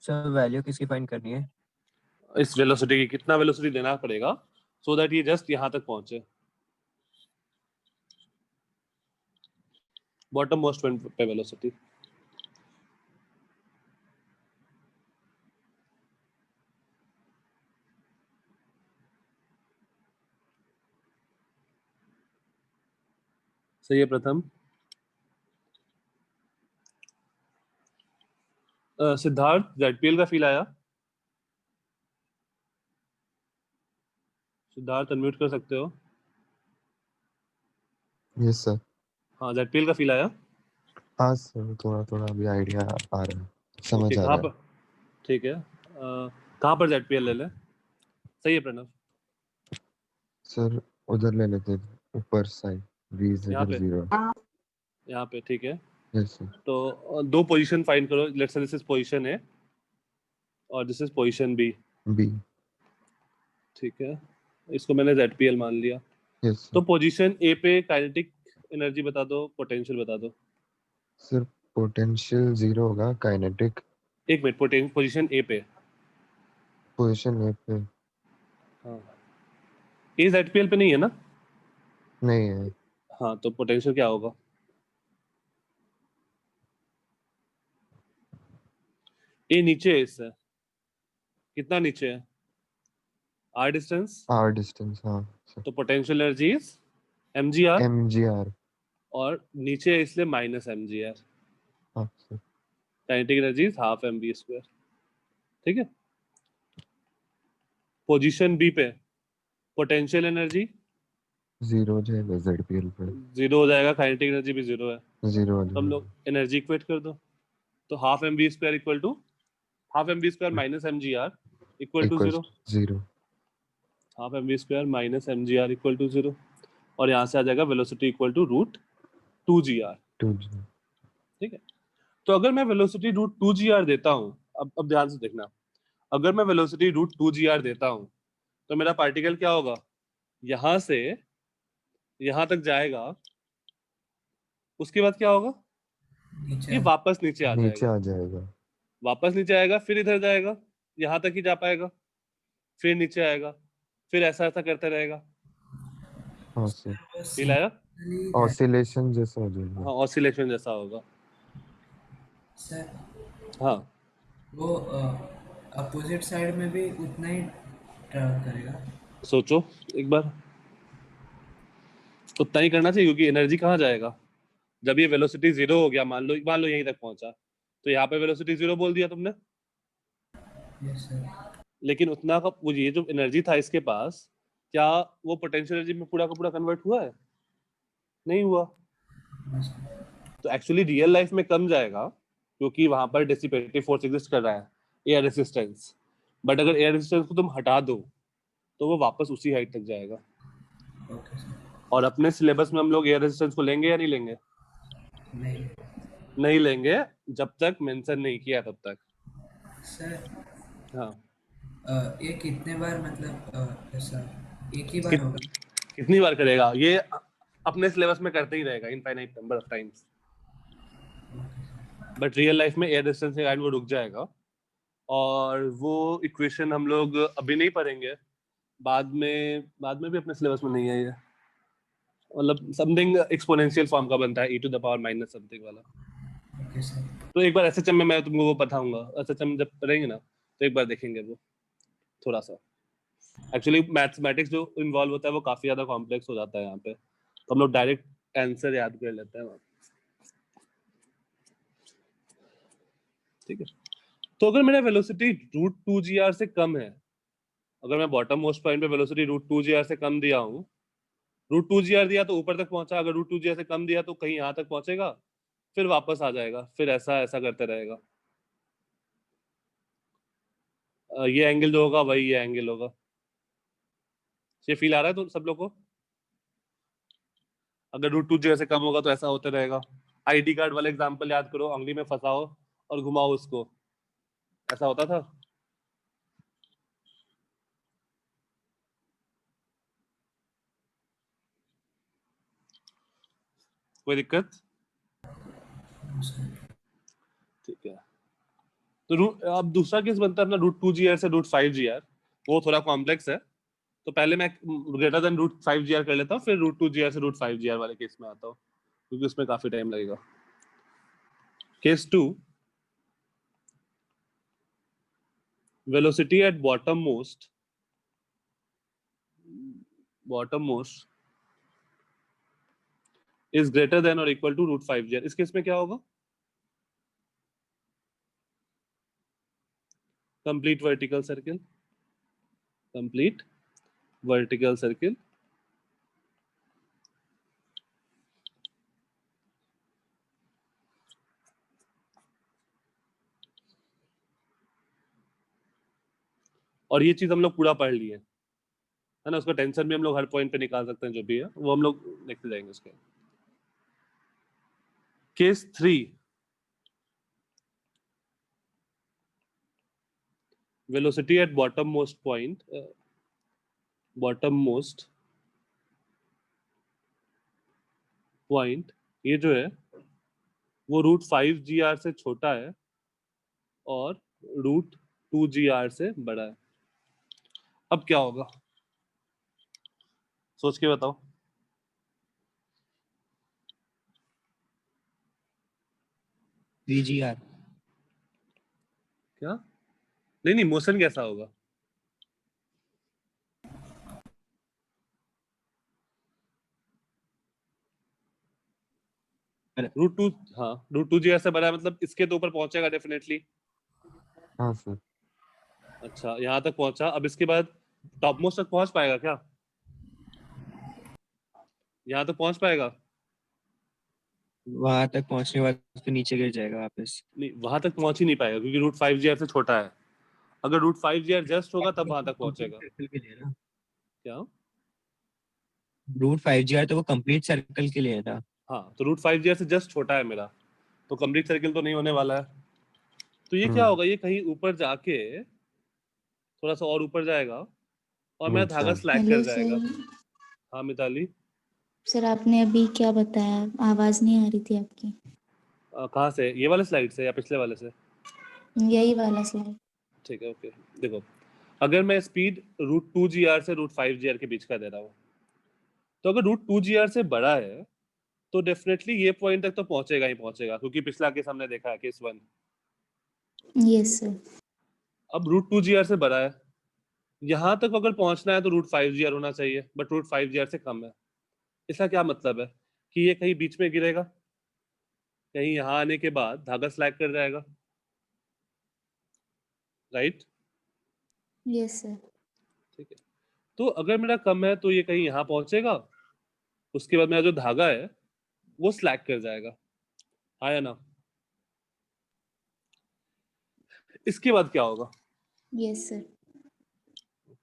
सर वैल्यू किसकी फाइंड करनी है? इस वेलोसिटी की कितना वेलोसिटी देना पड़ेगा सो दैट ये जस्ट यहाँ तक पहुंचे, बॉटम मोस्ट पॉइंट पे वेलोसिटी। सही है प्रथम। सिद्धार्थ, जेडपीएल का फील आया? सिद्धार्थ अनम्यूट कर सकते हो। Yes sir. हाँ, जेडपीएल का फील आया? हाँ सर, थोड़ा थोड़ा अभी आइडिया आ रहा है, समझ ओके, आ कहाँ रहा है। पर? ठीक है, कहाँ पर जेडपीएल ले ले? सही है प्रणव। सर उधर ले लेते, ऊपर साइड यहाँ पे? V00। यहाँ पे, ठीक है। Yes sir. तो दो पोजीशन फाइंड करो। Let's say this is position A और this is position B. B। ठीक है, इसको मैंने जेडपीएल मान लिया। यस तो सर। पोजीशन ए पे काइनेटिक एनर्जी बता दो, पोटेंशियल बता दो। सर पोटेंशियल 0 होगा, काइनेटिक एक मिनट, पोजीशन ए पे। पोजीशन ए पे हाँ, ए जेडपीएल पे नहीं है ना? नहीं है। हाँ, तो पोटेंशियल क्या होगा? ए नीचे है इससे, कितना नीचे है? R distance. R डिस्टेंस, हाँ सर। तो potential energy is mgr MGR। और नीचे है इसलिए माइनस mgr। हाँ sir. Kinetic energy is half mv²। ठीक है। पोजीशन बी पे पोटेंशियल एनर्जी 0 हो जाएगा ZPL पे। 0 हो जाएगा, काइनेटिक एनर्जी भी 0 है। 0 हो तो हम लोग जाएगा। एनर्जी इक्वेट कर दो। तो half mv² equal to half mv² minus mgr equal to 0। 0। Half mv² minus mgr equal to 0 और यहाँ से आ जाएगा velocity equal to √2gr। 2G। ठीक है। तो अगर मैं वेलोसिटी √2gr देता हूँ, अब ध्यान से देखना, अगर मैं वेलोसिटी √2gr देता हूँ तो मेरा पार्टिकल क्या होगा, यहाँ से यहाँ तक जाएगा, उसके बाद क्या होगा, नीचे ये वापस नीचे आ नीचे जाएगा, आ जाएगा। वापस नीचे आएगा, फिर इधर जाएगा, यहाँ तक ही जा पाएगा, फिर नीचे आएगा, फिर ऐसा ऐसा करता रहेगा। हाँ सर। फील आया? ऑसिलेशन जैसा हो जाएगा। हाँ, ऑसिलेशन जैसा होगा। सर हाँ, वो अपोजिट साइड में भी उतना ही ट्रैवल करेगा? सोचो एक बार, उतना ही करना चाहिए क्योंकि एनर्जी कहाँ जाएगा जब ये वेलोसिटी 0 हो गया, मान लो यहीं तक पहुंचा, तो यहाँ पे वेलोसिटी 0 बोल दिया तुमने, यस सर। लेकिन उतना का वो ये जो एनर्जी था इसके पास, क्या वो पोटेंशियल एनर्जी में पूरा का पूरा कन्वर्ट हुआ है? नहीं हुआ। तो एक्चुअली रियल लाइफ में कम जाएगा क्योंकि वहां पर डिसिपेटिव फोर्स एग्जिस्ट कर रहा है, एयर रेजिस्टेंस। बट अगर एयर रेजिस्टेंस को तुम हटा दो तो वो वापस उसी हाइट तक जाएगा। Okay sir. और अपने सिलेबस में हम लोग एयर रेजिस्टेंस को लेंगे या नहीं लेंगे? नहीं नहीं लेंगे, जब तक मेंशन नहीं किया तब तक। सर। हाँ, ये कितने बार मतलब ऐसा एक ही बार होगा? कितनी बार करेगा ये? अपने सिलेबस में करते ही रहेगा infinite number of times. But real life में एयर डिस्टेंस के कारण वो रुक जाएगा और वो इक्वेशन हम लोग अभी नहीं पढ़ेंगे, बाद में भी अपने सिलेबस में नहीं है ये, मतलब समथिंग एक्सपोनेंशियल फॉर्म का बनता है e⁻⁻ समथिंग वाला। Okay sir. तो एक बार एसएचएम में मैं तुमको वो बताऊंगा, एसएचएम जब पढ़ेंगे ना तो एक बार देखेंगे वो थोड़ा सा। एक्चुअली मैथमेटिक्स जो इन्वॉल्व होता है वो काफी ज्यादा कॉम्प्लेक्स हो जाता है यहाँ पे, तो हम लोग डायरेक्ट आंसर याद कर लेते हैं। ठीक है, तो अगर मेरा वेलोसिटी √2gr से कम है, अगर मैं बॉटम मोस्ट पॉइंट पे वेलोसिटी √2gr से कम दिया हूँ, √2gr दिया तो ऊपर तक पहुंचा, अगर √2gr से कम दिया तो कहीं यहाँ तक पहुंचेगा, फिर वापस आ जाएगा, फिर ऐसा ऐसा करते रहेगा। ये एंगल जो होगा वही ये एंगल होगा। ये फील आ रहा है तो सब लोग को? अगर √2gr से कम होगा तो ऐसा होते रहेगा। आईडी कार्ड वाला एग्जांपल याद करो, उंगली में फंसाओ और घुमाओ उसको, ऐसा होता था। कोई दिक्कत? ठीक है, तो अब दूसरा केस बनता है अपना √2gr से √5gr, वो थोड़ा कॉम्प्लेक्स है, तो पहले मैं ग्रेटर देन √5gr कर लेता हूँ, फिर √2gr से √5gr वाले केस में आता हूँ, क्योंकि उसमें काफी टाइम लगेगा। Case 2, velocity at bottom most is greater than और इक्वल टू √5gr। इस केस में क्या होगा? कंप्लीट वर्टिकल सर्किल, और ये चीज हम लोग पूरा पढ़ लिए है ना, उसका टेंशन भी हम लोग हर पॉइंट पे निकाल सकते हैं, जो भी है वो हम लोग देखते जाएंगे उसके। Case 3, velocity at bottom most point, ये जो है वो √5gr से छोटा है और √2gr से बड़ा है। अब क्या होगा, सोच के बताओ। VGR। क्या? नहीं, मोशन कैसा होगा? √2, हाँ, √2gr से बड़ा है, मतलब इसके तो ऊपर पहुंचेगा डेफिनेटली। हाँ सर। अच्छा, यहाँ तक पहुंचा, अब इसके बाद टॉप मोस्ट तक पहुंच पाएगा क्या? यहाँ तक पहुंच पाएगा? वहां तक पहुंचने के बाद तो नीचे गिर जाएगा वापस। नहीं, वहां तक पहुंच ही नहीं पाएगा, क्योंकि √5gr से छोटा है। अगर √5gr जस्ट होगा तब वहां तक पहुंचेगा। सर्कल के लिए ना, क्या? √5gr तो वो कंप्लीट सर्कल के लिए है ना। हाँ, तो √5gr से जस्ट छोटा है मेरा, तो कंप्लीट सर्किल तो नहीं होने वाला है। तो ये क्या होगा, ये कहीं ऊपर जाके थोड़ा सा और ऊपर जाएगा और मेरा धागा सर। स्लैग हेलो कर जाएगा। सर। हाँ मिताली, सर आपने अभी क्या बताया, आवाज नहीं आ रही थी आपकी। कहाँ से, ये वाले स्लाइड से या पिछले वाले से? यही वाला स्लाइड। ठीक है, ओके। देखो, अगर मैं स्पीड √2gr से √5gr के बीच का दे रहा हूँ, तो अगर √2gr से बड़ा है तो डेफिनेटली ये पॉइंट तक तो पहुंचेगा ही पहुंचेगा, क्योंकि पिछला केस हमने देखा है, केस 1। Yes sir. अब √2gr से बड़ा है, यहाँ तक अगर पहुंचना है तो √5gr होना चाहिए, बट √5gr से कम है। इसका क्या मतलब है कि ये कहीं बीच में गिरेगा, कहीं यहाँ आने के बाद धागा स्लैग कर जाएगा, राइट? Yes sir. ठीक है, तो अगर मेरा कम है तो ये कहीं यहाँ पहुंचेगा, उसके बाद मेरा जो धागा है वो स्लैग कर जाएगा, हाँ या ना? इसके बाद क्या होगा? Yes sir.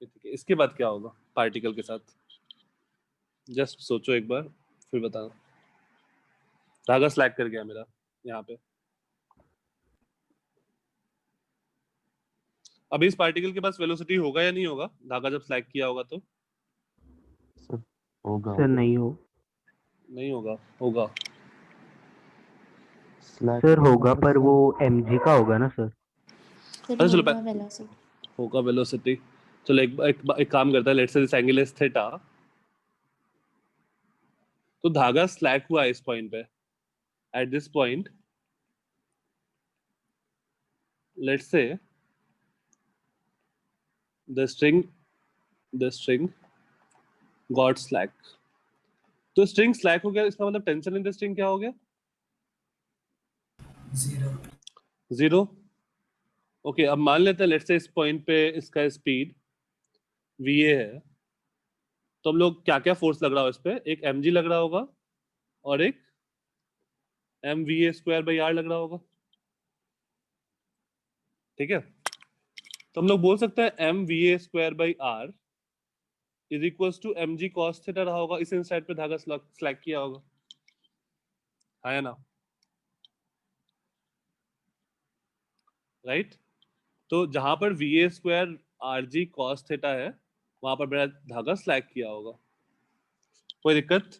ठीक है, इसके बाद क्या होगा पार्टिकल के साथ? जस्ट सोचो एक बार, फिर बताना। धागा स्लैग कर गया मेरा यहाँ पे, अभी इस पार्टिकल के पास वेलोसिटी होगा या नहीं होगा, धागा जब स्लैग किया होगा तो? सर होगा। सर नहीं हो नहीं होगा, होगा। स्लैक सर होगा, पर वो mg का होगा ना सर। फिर अच्छा चलो, होगा वेलोसिटी। होगा वेलोसिटी। चलो एक काम करता है, let's say this angle is theta, तो धागा स्लैग हुआ इस पॉइंट पे, at this point let's say the string the string got slack. तो स्ट्रिंग स्लैक हो गया, इसका मतलब टेंशन इन द स्ट्रिंग क्या हो गया? 0। 0। ओके, अब मान लेते हैं लेट्स से इस पॉइंट पे इसका स्पीड va है, तो हम लोग क्या क्या फोर्स लग रहा हो इस पे? एक mg लग रहा होगा और एक mva² r लग रहा होगा, ठीक है? तो हम लोग बोल सकते हैं mva² is equals to mg cos theta रहा होगा, इस साइड पे धागा स्लैक किया होगा, है ना? राइट? तो जहां पर va² rg cos थीटा है, वहां पर मेरा धागा स्लैक किया होगा। कोई दिक्कत?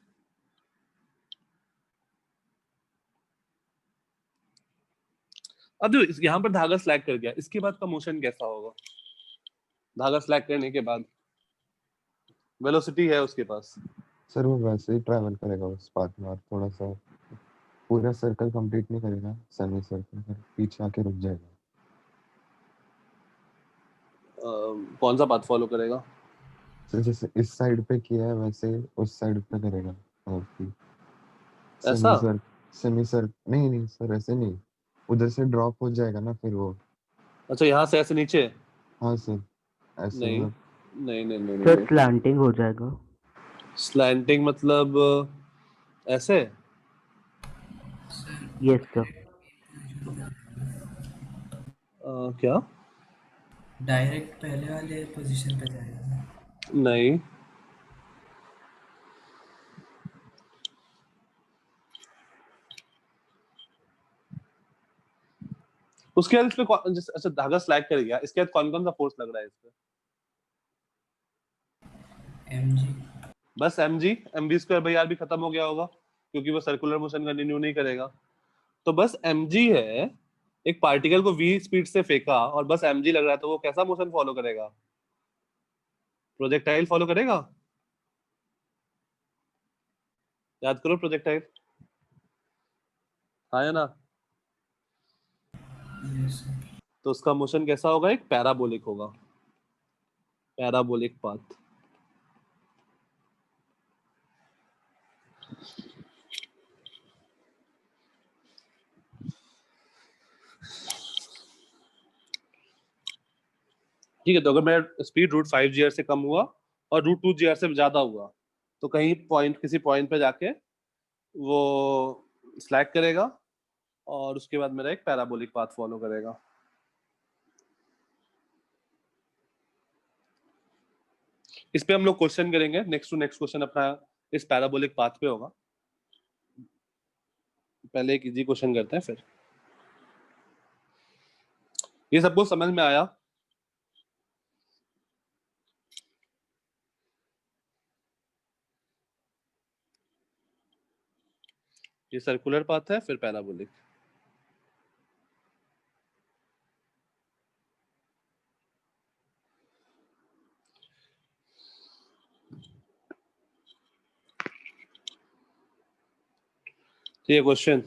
अब जो यहाँ पर धागा स्लैक कर गया, इसके बाद का मोशन कैसा होगा? धागा स्लैक करने के बाद वेलोसिटी है उसके पास, सर वो वैसे ही ट्रैवल करेगा उस पाथ में, और थोड़ा सा पूरा सर्कल कंप्लीट नहीं करेगा, सेमी सर्कल, फिर पीछे आके रुक जाएगा। कौन सा पाथ फॉलो करेगा? सर जैसे इस साइड पे किया है वैसे ही उस साइड पे करेगा, और भी ऐसा? सेमी सर नहीं नहीं सर, ऐसे नहीं, उधर से ड्रॉप हो जाएगा ना फिर वो। अच्छा, यहाँ से ऐसे नीचे? हाँ सर, ऐसे नहीं मतलब नहीं नहीं नहीं सर नहीं, स्लैंटिंग हो जाएगा। स्लैंटिंग मतलब ऐसे? Yes sir. क्या? डायरेक्ट पहले वाले पोजीशन पे जाएगा ना। नहीं, उसके बाद इस पे अच्छा धागा स्लैक कर गया, इसके बाद कौन कौन सा फोर्स लग रहा है इस पे? mg। बस mv²/r भी खत्म हो गया होगा, क्योंकि वो सर्कुलर मोशन कंटिन्यू नहीं करेगा। तो बस mg है, एक पार्टिकल को v स्पीड से फेंका और बस mg लग रहा है, तो वो कैसा मोशन फॉलो करेगा? प्रोजेक्टाइल फॉलो करेगा। याद करो प्रोजेक्टाइल, हाँ या ना? Yes sir. तो उसका मोशन कैसा होगा? एक पैराबोलिक होगा, पैराबोलिक पाथ। ठीक है, तो अगर मेरा स्पीड √5 GR से कम हुआ और √2 GR से ज्यादा हुआ, तो कहीं पॉइंट, किसी पॉइंट पे जाके वो स्लैक करेगा और उसके बाद मेरा एक पैराबोलिक पाथ फॉलो करेगा। इस पे हम लोग क्वेश्चन करेंगे, नेक्स्ट टू नेक्स्ट क्वेश्चन अपना इस पैराबोलिक पाथ पे होगा। पहले एक इजी क्वेश्चन करते हैं फिर। ये सबको समझ में आया? ये सर्कुलर पाथ है, फिर पैराबोलिक। ये क्वेश्चन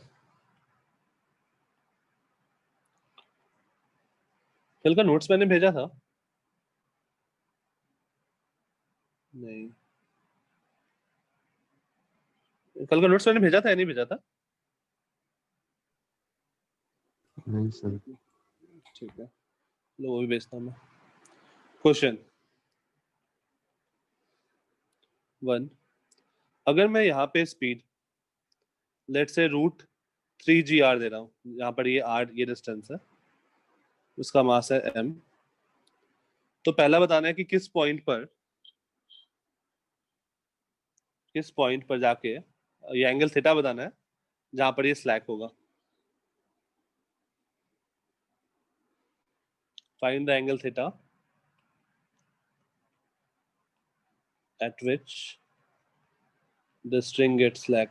कल का नोट्स मैंने भेजा था? नहीं, कल का नोट्स मैंने भेजा था या नहीं भेजा था? नहीं सर। ठीक है, लो वो भी भेजता हूँ मैं। क्वेश्चन 1, अगर मैं यहाँ पे स्पीड लेट से √3 GR दे रहा हूँ, यहाँ पर ये r ये डिस्टेंस है, उसका मास है m, तो पहला बताना है कि किस पॉइंट पर जाके ये एंगल थीटा बताना है जहां पर ये स्लैक होगा। Find the angle theta at which the string gets slack।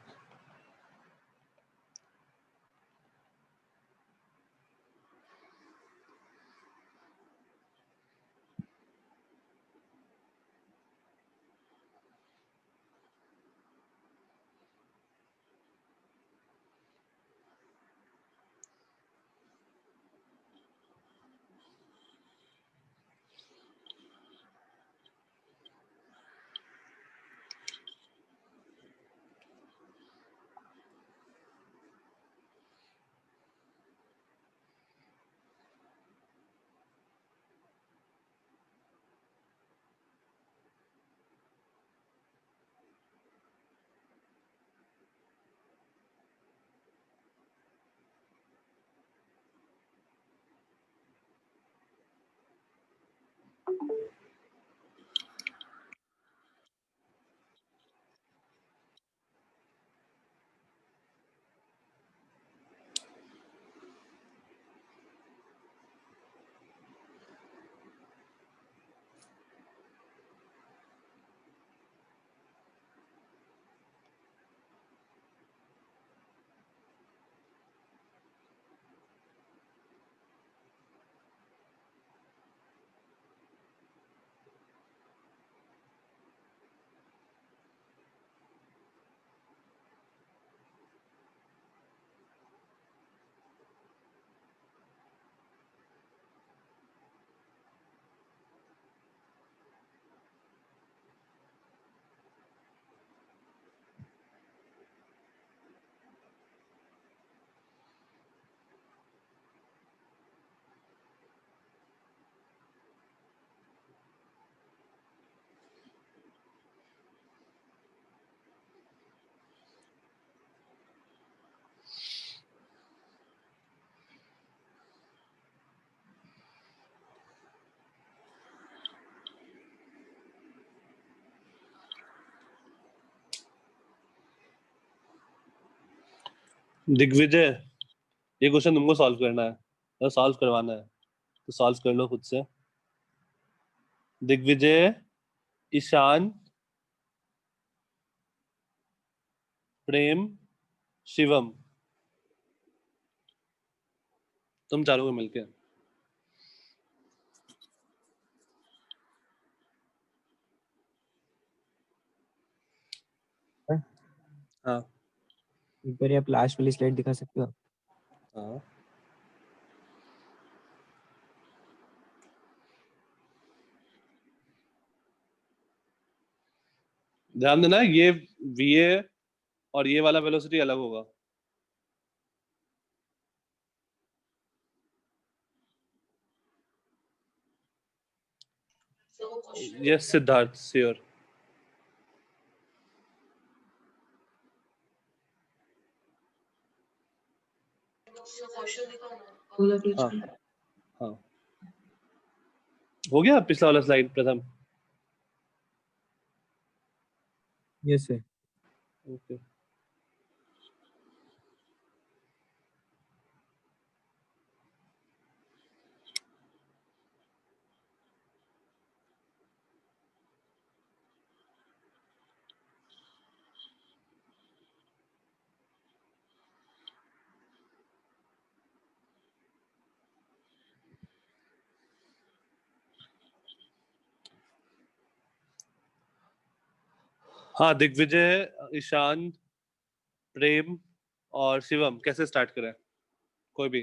Digvijay, ये क्वेश्चन तुमको सॉल्व करना है, और सॉल्व करवाना है, तो सॉल्व कर लो खुद से। दिग्विजय, ईशान, प्रेम, शिवम, तुम चारों को मिलके। हाँ एक बार आप लास्ट वाली स्लाइड दिखा सकते हो? हाँ, ध्यान देना, ये VA और ये वाला वेलोसिटी अलग होगा। Yes Siddharth, sure. हाँ हाँ, हो गया पिछला वाला स्लाइड प्रथम? Yes sir. ओके, हाँ, दिग्विजय, ईशान, प्रेम और शिवम, कैसे स्टार्ट करें? कोई भी।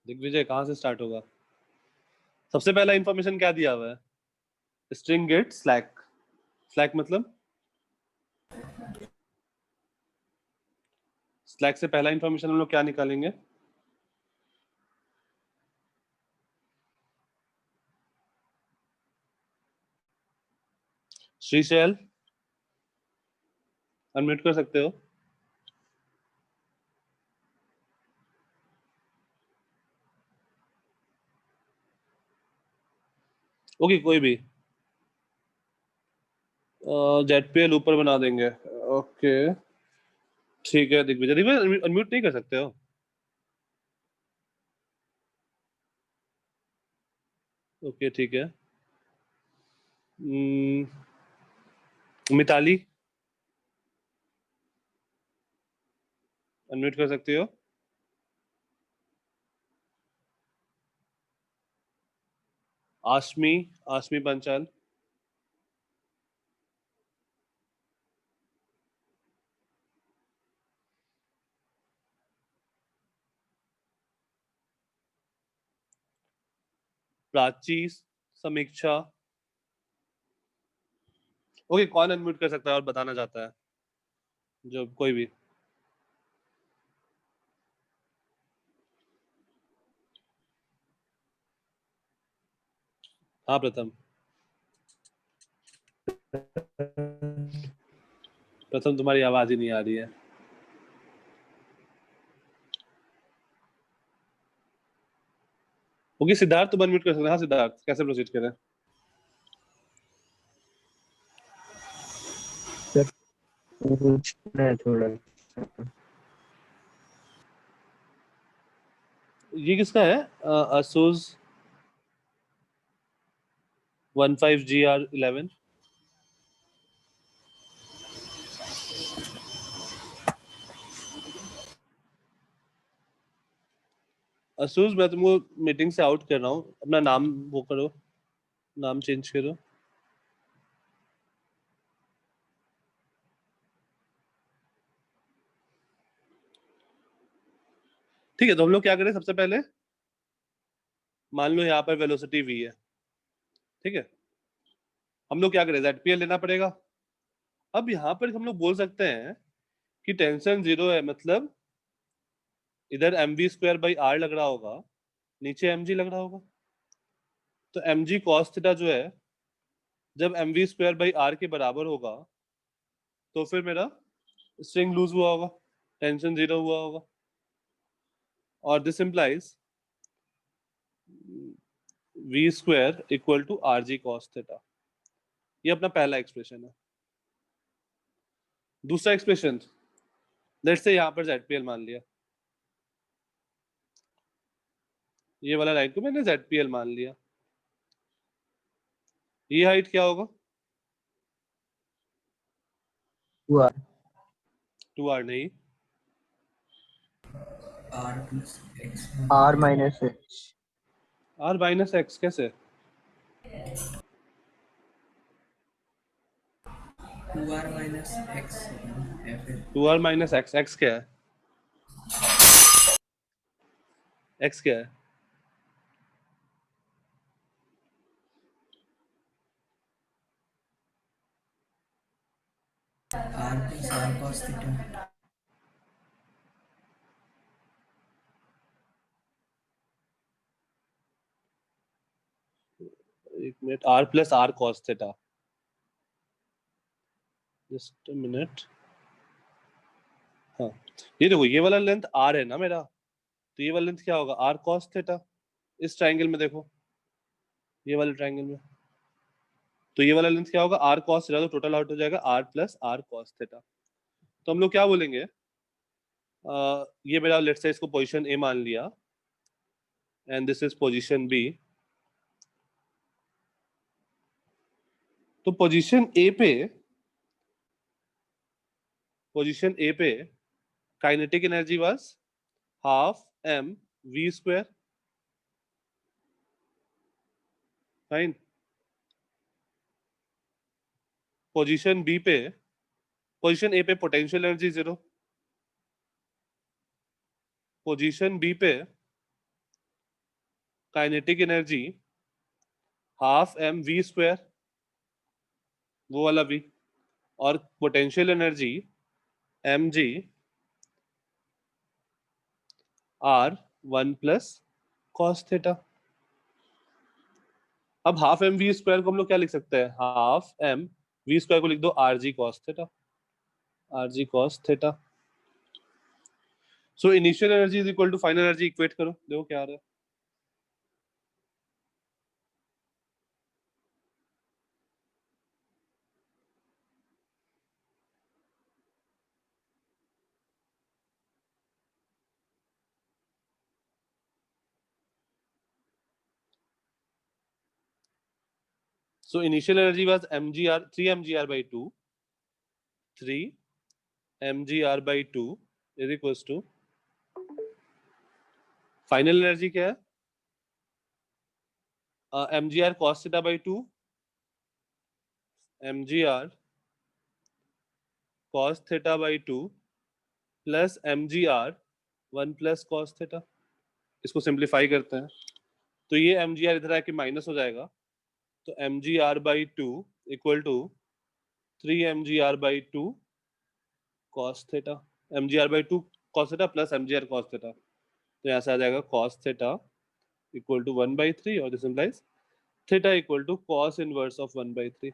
दिग्विजय, कहाँ से स्टार्ट होगा? सबसे पहला इंफॉर्मेशन क्या दिया हुआ है? String get slack. स्लैक मतलब स्लैक से पहला इंफॉर्मेशन हम लोग क्या निकालेंगे? श्रीशैल, अनम्यूट कर सकते हो? ओके, कोई भी। ZPL ऊपर बना देंगे। ओके ठीक है दिग्विजय, दिग्विजय अनम्यूट नहीं कर सकते हो? ओके ठीक है। मिताली, अनम्यूट कर सकती हो? आशमी, आशमी पंचाल। प्राची, समीक्षा। ओके, कौन अनम्यूट कर सकता है और बताना चाहता है? जो कोई भी। हाँ प्रथम, प्रथम तुम्हारी आवाज ही नहीं आ रही है। ओके सिद्धार्थ, तुम अनम्यूट कर सकते हो। हाँ सिद्धार्थ, कैसे प्रोसीड करें? पूछना है थोड़ा। ये किसका है? Asus 15GR11। Asus, मैं तुमको मीटिंग से आउट कर रहा हूँ, अपना नाम वो करो, नाम चेंज करो। ठीक है, तो हम लोग क्या करें सबसे पहले? मान लो यहाँ पर वेलोसिटी V है, ठीक है। हम लोग क्या करें? ZPL लेना पड़ेगा। अब यहाँ पर हम लोग बोल सकते हैं कि टेंशन 0 है, मतलब इधर mv²/r लग रहा होगा, नीचे mg लग रहा होगा। तो mg cos थीटा जो है, जब mv²/r के बराबर होगा, तो फिर मेरा स्ट्रिंग लूज हुआ होगा, टेंशन 0 हुआ होगा। और this implies v square equal to R ji cos theta. ये अपना पहला एक्सप्रेशन है। दूसरा एक्सप्रेशन, लेट्स से यहाँ पर ZPL मान लिया, ये वाला लाइन को मैंने ZPL मान लिया। ये हाइट क्या होगा? 2r 2r नहीं, r plus x r minus h r minus x कैसे? 2r minus x है फिर 2r माइनस एक्स, एक्स क्या है? एक्स क्या है? r plus r cos theta। एक minute, r plus r cos theta, just a minute. हाँ, ये देखो, ये वाला लेंथ r है ना मेरा, तो ये वाला लेंथ क्या होगा? r cos theta. इस ट्रायंगल में देखो, ये वाले ट्रायंगल में, तो ये वाला लेंथ क्या होगा? r cos theta. तो टोटल आउट हो जाएगा r plus r cos theta. तो हम लोग क्या बोलेंगे, ये मेरा लेट्स से इसको पोजीशन A मान लिया and this is position B। तो पोजीशन A पे kinetic energy was half m v square, fine. Position A पे पोटेंशियल एनर्जी 0, पोजीशन B पे kinetic energy half m v square, वो वाला v, और potential energy mg r 1 plus cos theta. अब half m v square को हम लोग क्या लिख सकते हैं? हाफ m v स्क्वायर को लिख दो rg cos theta, rg cos theta. So initial energy is equal to final energy, equate करो, देखो क्या आ रहा है। So initial energy was mgr 3 mgr by 2, 3 mgr by 2 is equals to final energy क्या है? mgr cos theta by 2, mgr cos theta by 2 plus mgr 1 plus cos theta। इसको simplify करते हैं तो ये mgr इधर आके माइनस हो जाएगा, तो mgr by 2 equal to 3 mgr by 2 cos theta, mgr by 2 cos theta plus mgr cos theta, तो यहाँ से आ जाएगा cos theta इक्वल टू 1/3, और this implies theta equal to cos inverse of 1/3।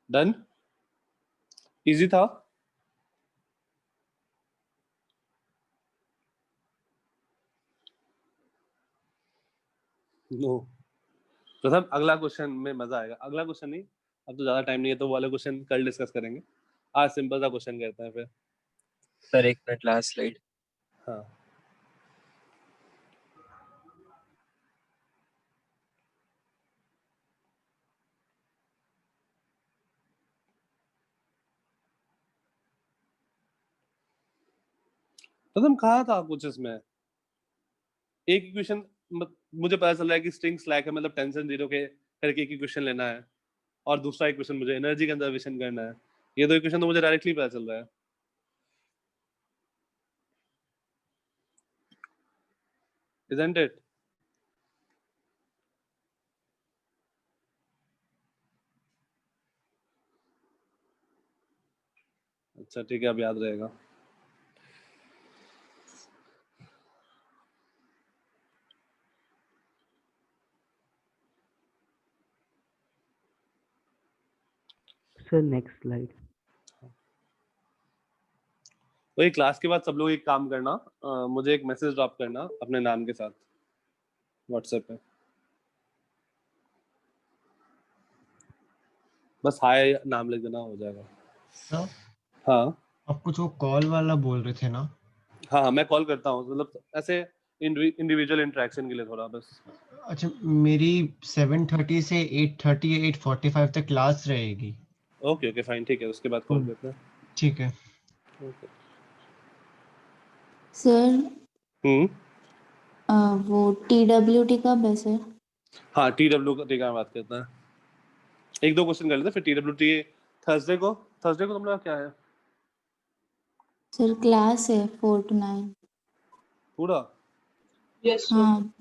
Done, easy था। नो प्रथम, अगला question में मजा आएगा। अगला क्वेश्चन नहीं, अब तो ज्यादा टाइम नहीं है, तो वो वाले क्वेश्चन कल डिस्कस करेंगे। आज सिंपल सा क्वेश्चन करते हैं फिर। सर एक मिनट, लास्ट स्लाइड। हाँ, प्रथम कहा था कुछ इसमें एक इक्वेशन, मुझे पता चल रहा है कि स्ट्रिंग स्लैक है, मतलब टेंशन जीरो के करके एक इक्वेशन लेना है, और दूसरा इक्वेशन मुझे एनर्जी कंजर्वेशन करना है। ये दो इक्वेशन तो मुझे डायरेक्टली पता चल रहा है। Isn't it? अच्छा ठीक है, अब याद रहेगा। Sir next slide. वही क्लास के बाद सब लोग एक काम करना, मुझे एक मैसेज ड्रॉप करना अपने नाम के साथ व्हाट्सएप पे, बस हाय नाम लिख देना, हो जाएगा। हाँ, हाँ आप कुछ वो कॉल वाला बोल रहे थे ना? हाँ हाँ, मैं कॉल करता हूँ, मतलब ऐसे इंडिविजुअल इंटरेक्शन के लिए थोड़ा बस। अच्छा, मेरी 7:30 से 8:30 या 8:45 तक क्लास रहेगी। ओके ओके फाइन, ठीक है, उसके बाद कॉल करते हैं। ठीक है। ओके। सर वो TWT कब है सर? हाँ TW का ठीक है, बात करते हैं, एक दो क्वेश्चन कर लेते हैं, फिर TWT थर्सडे को तुम लोग क्या है सर क्लास है 4 to 9। पूरा? हाँ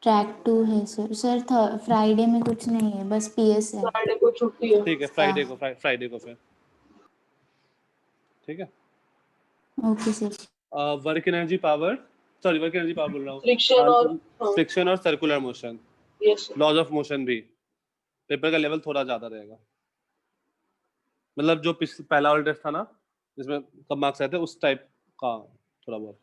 ट्रैक 2 है सर। सर फ्राइडे में कुछ नहीं है, बस PS है। ठीक है, फ्राइडे को फिर ठीक है। Okay sir. Work energy power बोल रहा हूँ, फ्रिक्शन और circular motion, laws of motion भी पेपर का लेवल थोड़ा ज्यादा रहेगा, मतलब जो पहला वाला टेस्ट था ना जिसमें कम मार्क्स आए थे उस टाइप का थोड़ा बहुत।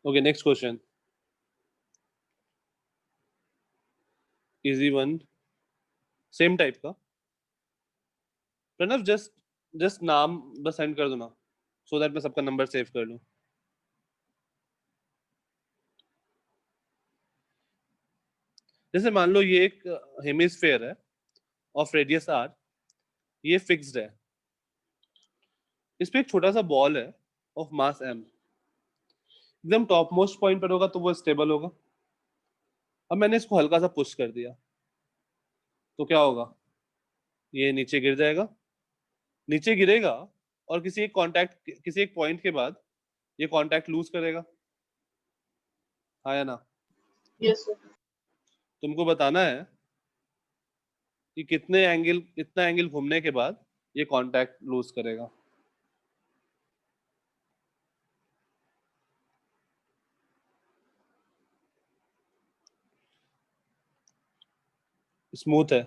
Okay next question, easy one, same type का। प्रणव जस्ट नाम बस सेंड कर दो ना, सो दैट मैं सबका नंबर सेव कर लूं। जैसे मान लो ये एक हेमिस्फेयर है ऑफ रेडियस r, ये फिक्स्ड है, इस पे एक छोटा सा बॉल है ऑफ मास m, एकदम टॉप मोस्ट पॉइंट पर होगा तो वो स्टेबल होगा। अब मैंने इसको हल्का सा पुश कर दिया तो क्या होगा, ये नीचे गिर जाएगा, नीचे गिरेगा और किसी एक पॉइंट के बाद ये कांटेक्ट लूज करेगा, हाँ या ना? तुमको बताना है कि कितना एंगल घूमने के बाद ये कांटेक्ट लूज करेगा। स्मूथ है,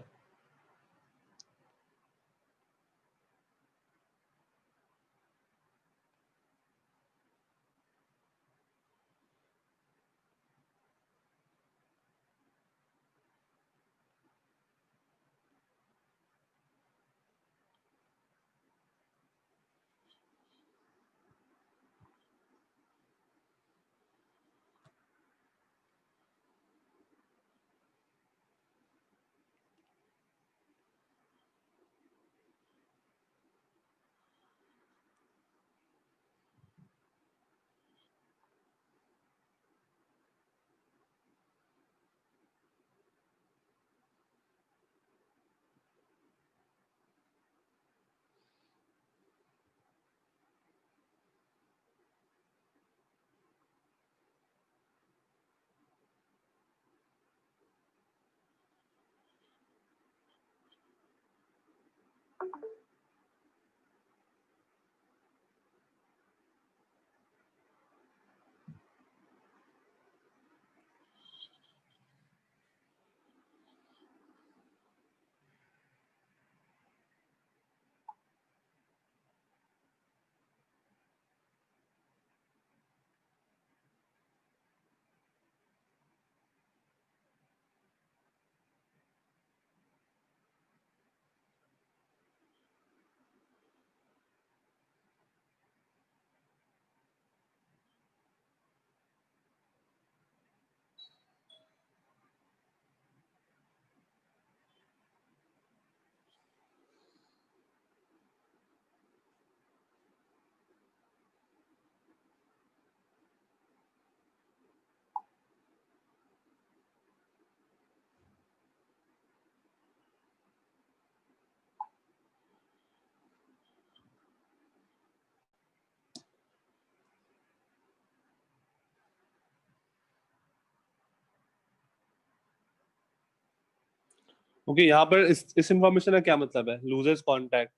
ओके, यहाँ पर इस इंफॉर्मेशन का क्या मतलब है, लूजर्स कांटेक्ट?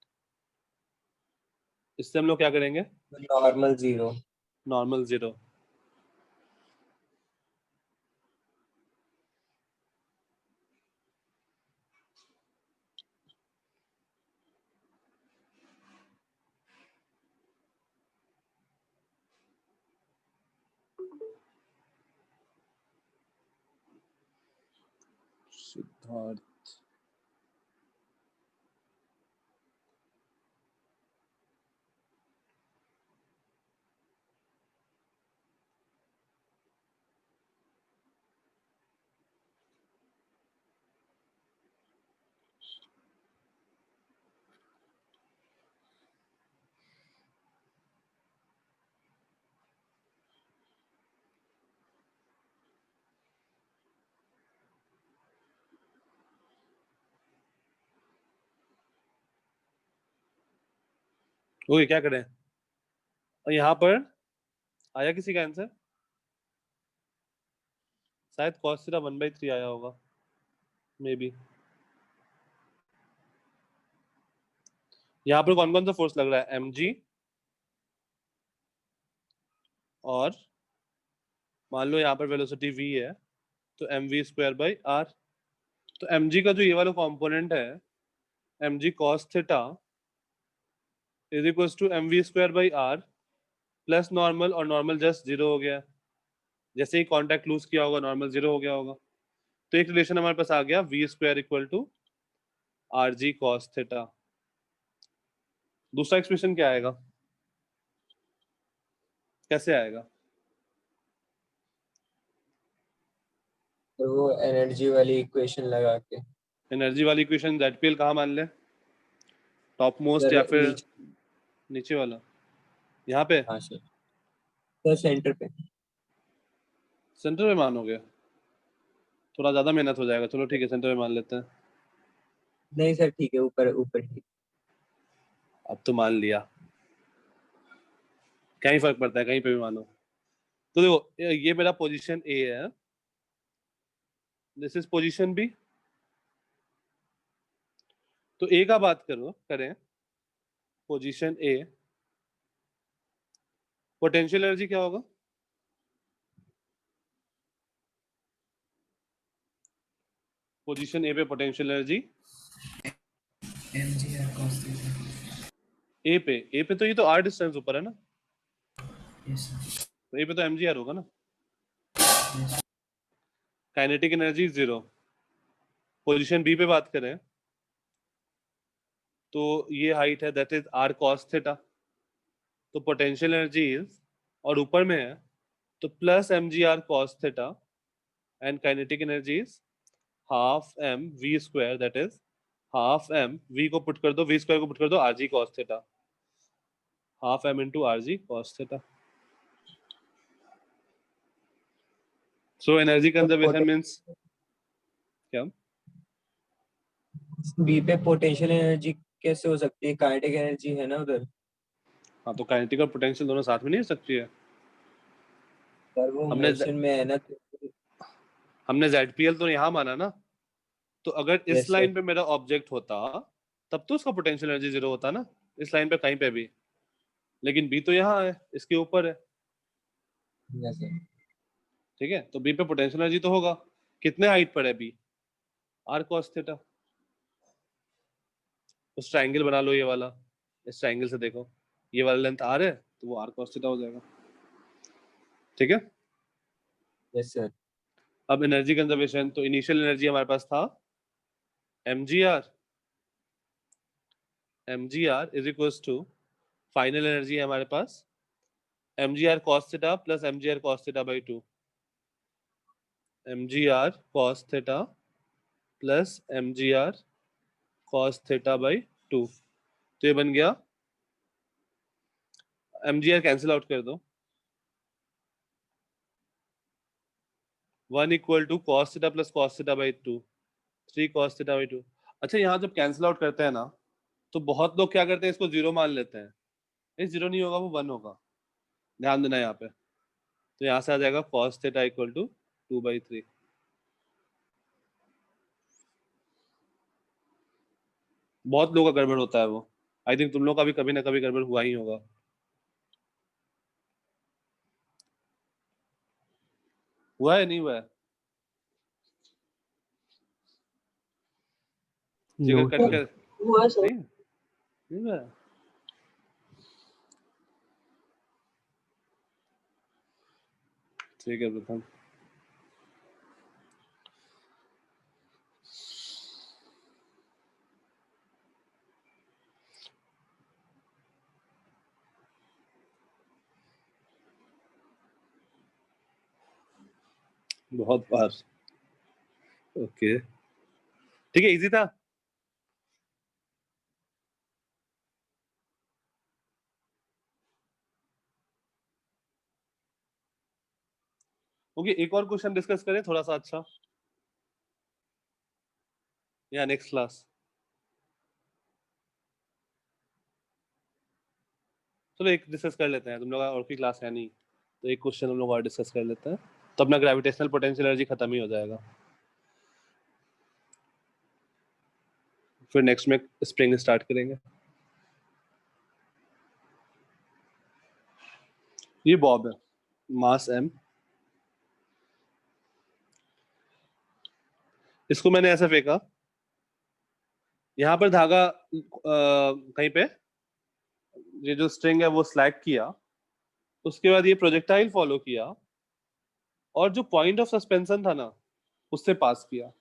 इससे हम लोग क्या करेंगे? नॉर्मल 0। नॉर्मल 0। सिद्धार्थ, ओके क्या करें? और यहाँ पर आया किसी का आंसर? शायद cos थीटा 1/3 आया होगा, मे बी। यहाँ पर कौन कौन सा फोर्स लग रहा है? mg, और मान लो यहाँ पर वेलोसिटी v है, तो mv²/r। तो mg का जो ये वाला कंपोनेंट है, mg cos theta is equal to mv²/r plus normal, और नॉर्मल जस्ट 0 हो गया। जैसे ही कांटेक्ट लूज किया होगा नॉर्मल 0 हो गया होगा। तो एक रिलेशन हमारे पास आ गया, v² equal to rg cos theta. दूसरा एक्सप्रेशन क्या आएगा, कैसे आएगा? तो वो एनर्जी वाली इक्वेशन लगा के एनर्जी वाली इक्वेशन ZPL कहाँ मान ले? टॉप मोस्ट सर या फिर नीचे। नीचे वाला? यहाँ पे हाँ सर सेंटर पे। सेंटर में मानोगे? थोड़ा ज्यादा मेहनत हो जाएगा। चलो ठीक है, सेंटर में मान लेते हैं। नहीं सर ठीक है, ऊपर ऊपर ठीक। अब तो मान लिया, क्या ही फर्क पड़ता है, कहीं पे भी मानो। तो देखो, ये मेरा पोजीशन A है, दिस इज पोजीशन B। तो A का बात करें, पोजीशन A, पोटेंशियल एनर्जी क्या होगा? पोजीशन A पे potential energy mg cos theta. A पे तो ये तो r डिस्टेंस ऊपर है ना, यस सर। तो A पे तो mgr होगा ना। Yes. Kinetic energy 0। Position B पे बात करें तो ये हाइट है, that is r cos theta. तो पोटेंशियल एनर्जी इज, और ऊपर में है तो plus mgr cos theta, and kinetic energy is half m v², that is half m, v को पुट कर दो, v² को पुट कर दो, rg cos theta, half m into rg cos theta. So energy conservation means क्या? B पे potential energy कैसे हो सकती है, काइनेटिक एनर्जी है ना उधर। हाँ, तो काइनेटिक और पोटेंशियल दोनों साथ में नहीं हो सकती है। सर वो हमने मोशन में है ना तो। हमने ZPL तो यहाँ माना ना, तो अगर इस यस सर। लाइन पे मेरा ऑब्जेक्ट होता तब तो उसका पोटेंशियल एनर्जी 0 होता ना, इस लाइन पे कहीं पे भी। लेकिन B तो यहाँ है, इसके ऊपर है, यस सर। ठीक है। तो B पे पोटेंशियल एनर्जी तो होगा। कितने हाइट पर है B? r cos theta. उस ट्रायंगल बना लो ये वाला, इस ट्रायंगल से देखो, ये वाला लेंथ r है तो वो r cos थीटा हो जाएगा, ठीक है। Yes sir. अब एनर्जी कंजर्वेशन, तो इनिशियल एनर्जी हमारे पास था mgr, mgr is equals to, final energy है हमारे पास mgr cos theta plus mgr cos theta by 2, mgr cos theta plus mgr cos theta by 2। तो ये बन गया, mgr कैंसिल आउट कर दो, 1 equal to cos theta plus cos theta by 2, 3 cos theta by 2। अच्छा, यहाँ जब कैंसिल आउट करते हैं ना, तो बहुत लोग क्या करते हैं, इसको 0 मान लेते हैं। ये 0 नहीं होगा, वो 1 होगा, ध्यान देना यहाँ पे। तो यहाँ से आ जाएगा cos थीटा इक्वल टू 2/3। बहुत लोगों का गड़बड़ होता है वो। आई थिंक तुम लोग का भी कभी ना कभी गड़बड़ हुआ ही होगा। हुआ है नहीं हुआ है? जिगर नो कट सर। कर हुआ सर। नहीं नहीं हुआ है? ठीक है प्रथम। बहुत बार। ओके ठीक है, इजी था। ओके एक और क्वेश्चन डिस्कस करें थोड़ा सा अच्छा, या नेक्स्ट क्लास? चलो एक डिस्कस कर लेते हैं, तुम लोग का और की क्लास है नहीं तो एक क्वेश्चन हम लोग और डिस्कस कर लेते हैं, तो अपना ग्रेविटेशनल पोटेंशियल एनर्जी खत्म ही हो जाएगा। फिर नेक्स्ट में स्प्रिंग स्टार्ट करेंगे। ये बॉब है, मास m, इसको मैंने ऐसे फेंका, यहाँ पर धागा कहीं पे ये जो स्ट्रिंग है वो स्लैग किया, उसके बाद ये प्रोजेक्टाइल फॉलो किया और जो पॉइंट ऑफ सस्पेंशन था ना उससे पास किया,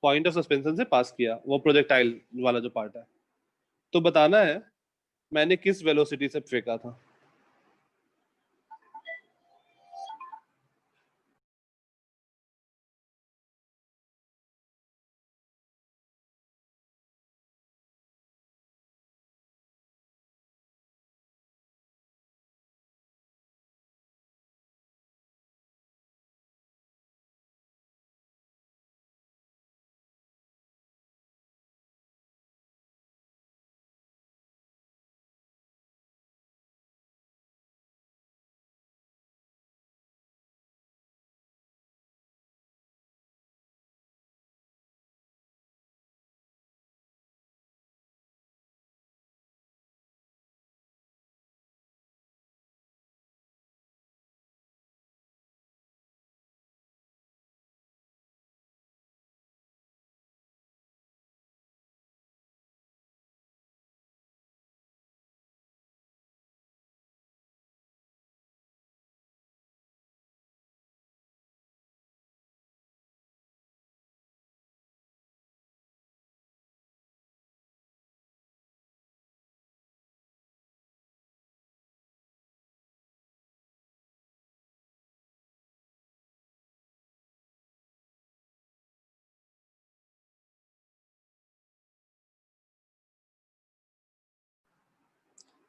पॉइंट ऑफ सस्पेंशन से पास किया, वो प्रोजेक्टाइल वाला जो पार्ट है। तो बताना है मैंने किस वेलोसिटी से फेंका था।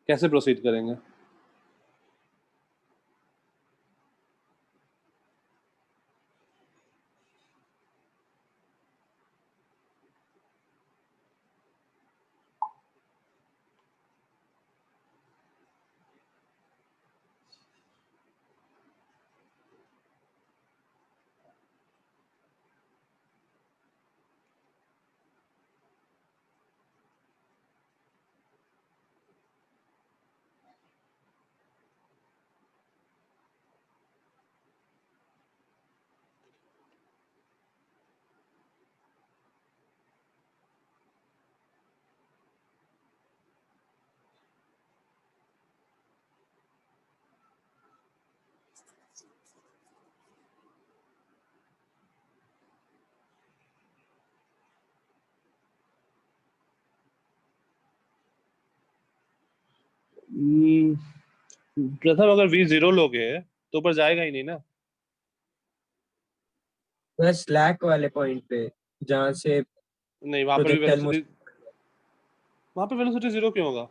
कैसे प्रोसीड करेंगे? प्रथम अगर v जीरो लोगे तो ऊपर जाएगा ही नहीं ना। बस स्लैक वाले पॉइंट पे जहाँ से नहीं वहां पर भी प्रोजेक्टाइल वेलोसिटी, वहां पर वेलोसिटी जीरो क्यों होगा?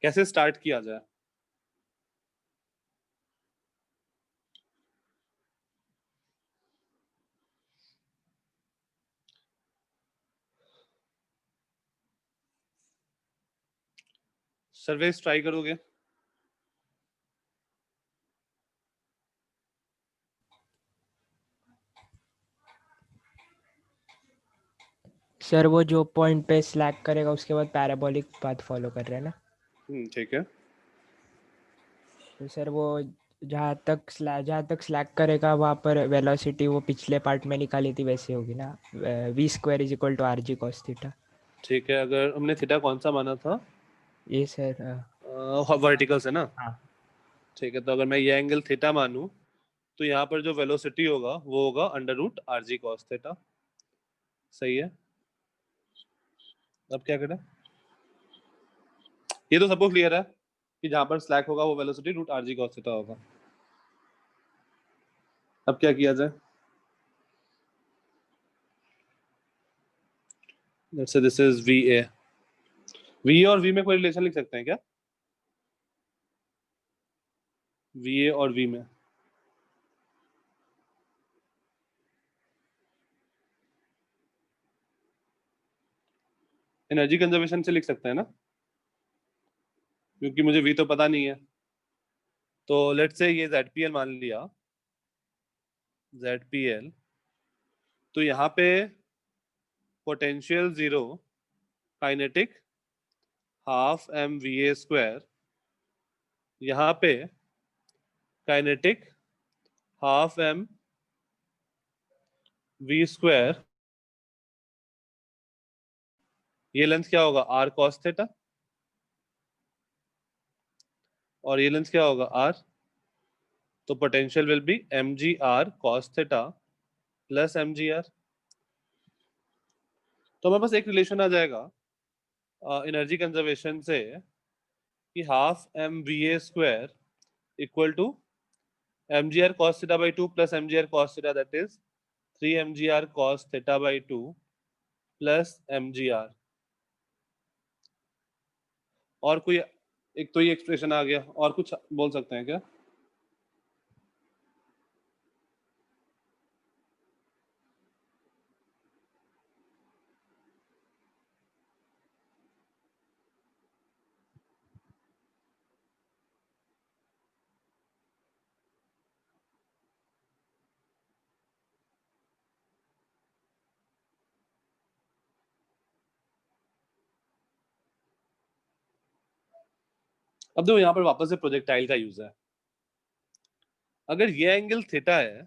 कैसे स्टार्ट किया जाए? सर्वेस ट्राई करोगे? सर वो जो पॉइंट पे स्लैक करेगा उसके बाद पैराबोलिक पाथ फॉलो कर रहे हैं ना? ठीक है। तो सर वो जहाँ तक स्लैक करेगा वहाँ पर वेलोसिटी वो पिछले पार्ट में निकाली थी वैसे होगी ना, v² = rg cos थीटा। ठीक है, अगर हमने थीटा कौन सा माना था? ये सर वर्टिकल से ना? हाँ। ठीक है, तो अगर मैं ये एंगल थीटा मानूं तो यहाँ पर जो वेलोसिटी होगा वो होगा √rg cos थीटा। सही है। अब क्या करें? ये तो सबको क्लियर है कि जहां पर स्लैक होगा वो वेलोसिटी √rg cos थीटा होगा। अब क्या किया जाए? Let's say this is VA। VA और V में कोई रिलेशन लिख सकते हैं क्या? VA और V में एनर्जी कंजर्वेशन से लिख सकते हैं ना, क्योंकि मुझे V तो पता नहीं है। तो लेट्स से ये ZPL मान लिया, ZPL, तो यहाँ पे पोटेंशियल 0, काइनेटिक ½ mVA², यहाँ पे काइनेटिक ½ mV²। ये लेंथ क्या होगा? R cos theta. और ये लेंथ क्या होगा? R। तो potential will be mgr cos theta plus mgr। तो हमारे पास एक रिलेशन आ जाएगा एनर्जी कंजर्वेशन से कि ½ mVA² = mgr cos theta by 2 plus mgr cos theta, that is 3 mgr cos theta by 2 plus mgr। और कोई एक तो ये एक्सप्रेशन आ गया, और कुछ बोल सकते हैं क्या? अब देखो यहाँ पर वापस से प्रोजेक्टाइल का यूज है। अगर ये एंगल थीटा है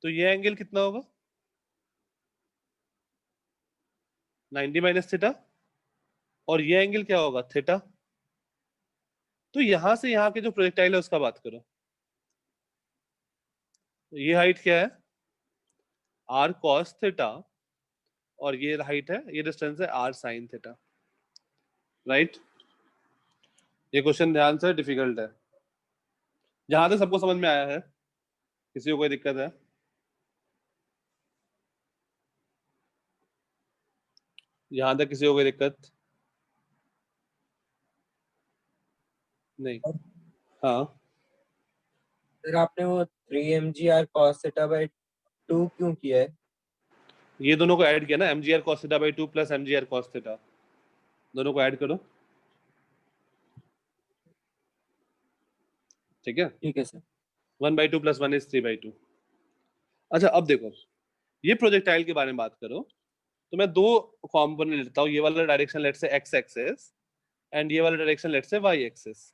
तो ये एंगल कितना होगा? 90 माइनस थीटा। और ये एंगल क्या होगा? थीटा। तो यहां से यहाँ के जो प्रोजेक्टाइल है उसका बात करो। ये हाइट क्या है? R cos theta. और ये हाइट है, ये डिस्टेंस है R sin थीटा। राइट? ये क्वेश्चन ध्यान से डिफिकल्ट है। जहां तक सबको समझ में आया है, किसी को कोई दिक्कत है? यहां तक किसी को कोई दिक्कत नहीं? हाँ, सर आपने वो 3 mgr cos थीटा by 2 क्यों किया है? ये दोनों को ऐड किया ना, mgr cos theta by 2 plus mgr cos theta, दोनों को ऐड करो। ठीक है? ठीक है सर। 1/2 + 1 = 3/2। अच्छा, अब देखो, ये प्रोजेक्टाइल के बारे में बात करो तो मैं दो कॉम्पोनेंट लेता हूँ। ये वाला direction let's say x axis and ये वाला direction let's say y axis.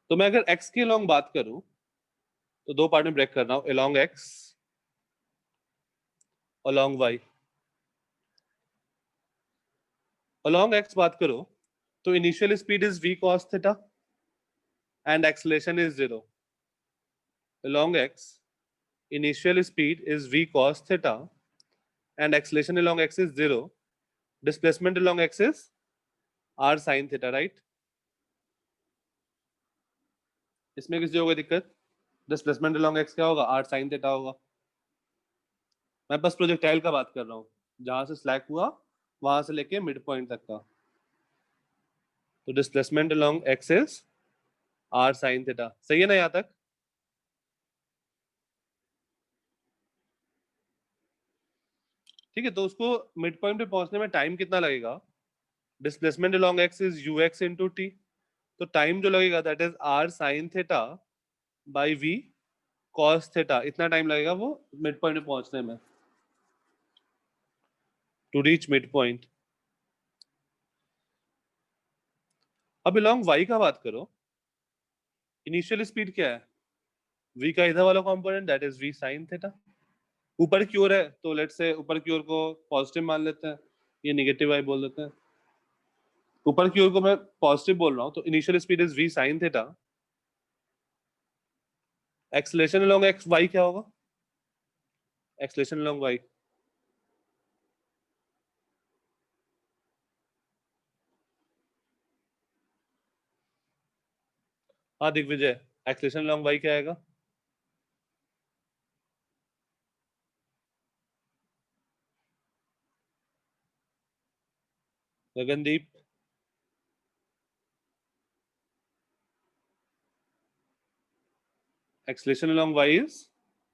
तो मैं अगर x के अलोंग बात करूं तो दो पार्ट में ब्रेक कर रहा हूं, along x, along y। Along x बात करो तो initial speed is v cos theta and acceleration is 0। Along x initial speed is v cos theta and acceleration along x is 0. Displacement along x is r sin theta, right? इसमें किसी को कोई दिक्कत? Displacement along x क्या होगा? r sin theta होगा। मैं बस प्रोजेक्टाइल का बात कर रहा हूँ, जहां से स्लैक हुआ वहां से लेके मिड पॉइंट तक का। तो displacement along x is r sine theta. सही है ना यहाँ तक? ठीक है, तो उसको मिड पॉइंट पे पहुंचने में टाइम कितना लगेगा? Displacement along x is u x into t, तो टाइम जो लगेगा that is r sine theta by v cos theta. इतना टाइम लगेगा वो मिड पॉइंट पे पहुंचने में, टू रीच मिड पॉइंट। अब अलोंग वाई का बात करो, इनिशियल स्पीड क्या है? v का इधर वाला component that is v sin theta. ऊपर की ओर है तो लेट्स से ऊपर की ओर को पॉजिटिव मान लेते हैं, ये नेगेटिव y बोल देते हैं। ऊपर की ओर को मैं पॉजिटिव बोल रहा हूं, तो initial speed is v sin theta. Acceleration along x y क्या होगा? एक्सेलरेशन अलोंग y हाँ दिग्विजय, एक्सेलरेशन अलोंग y क्या आएगा? Gagandeep, acceleration along y is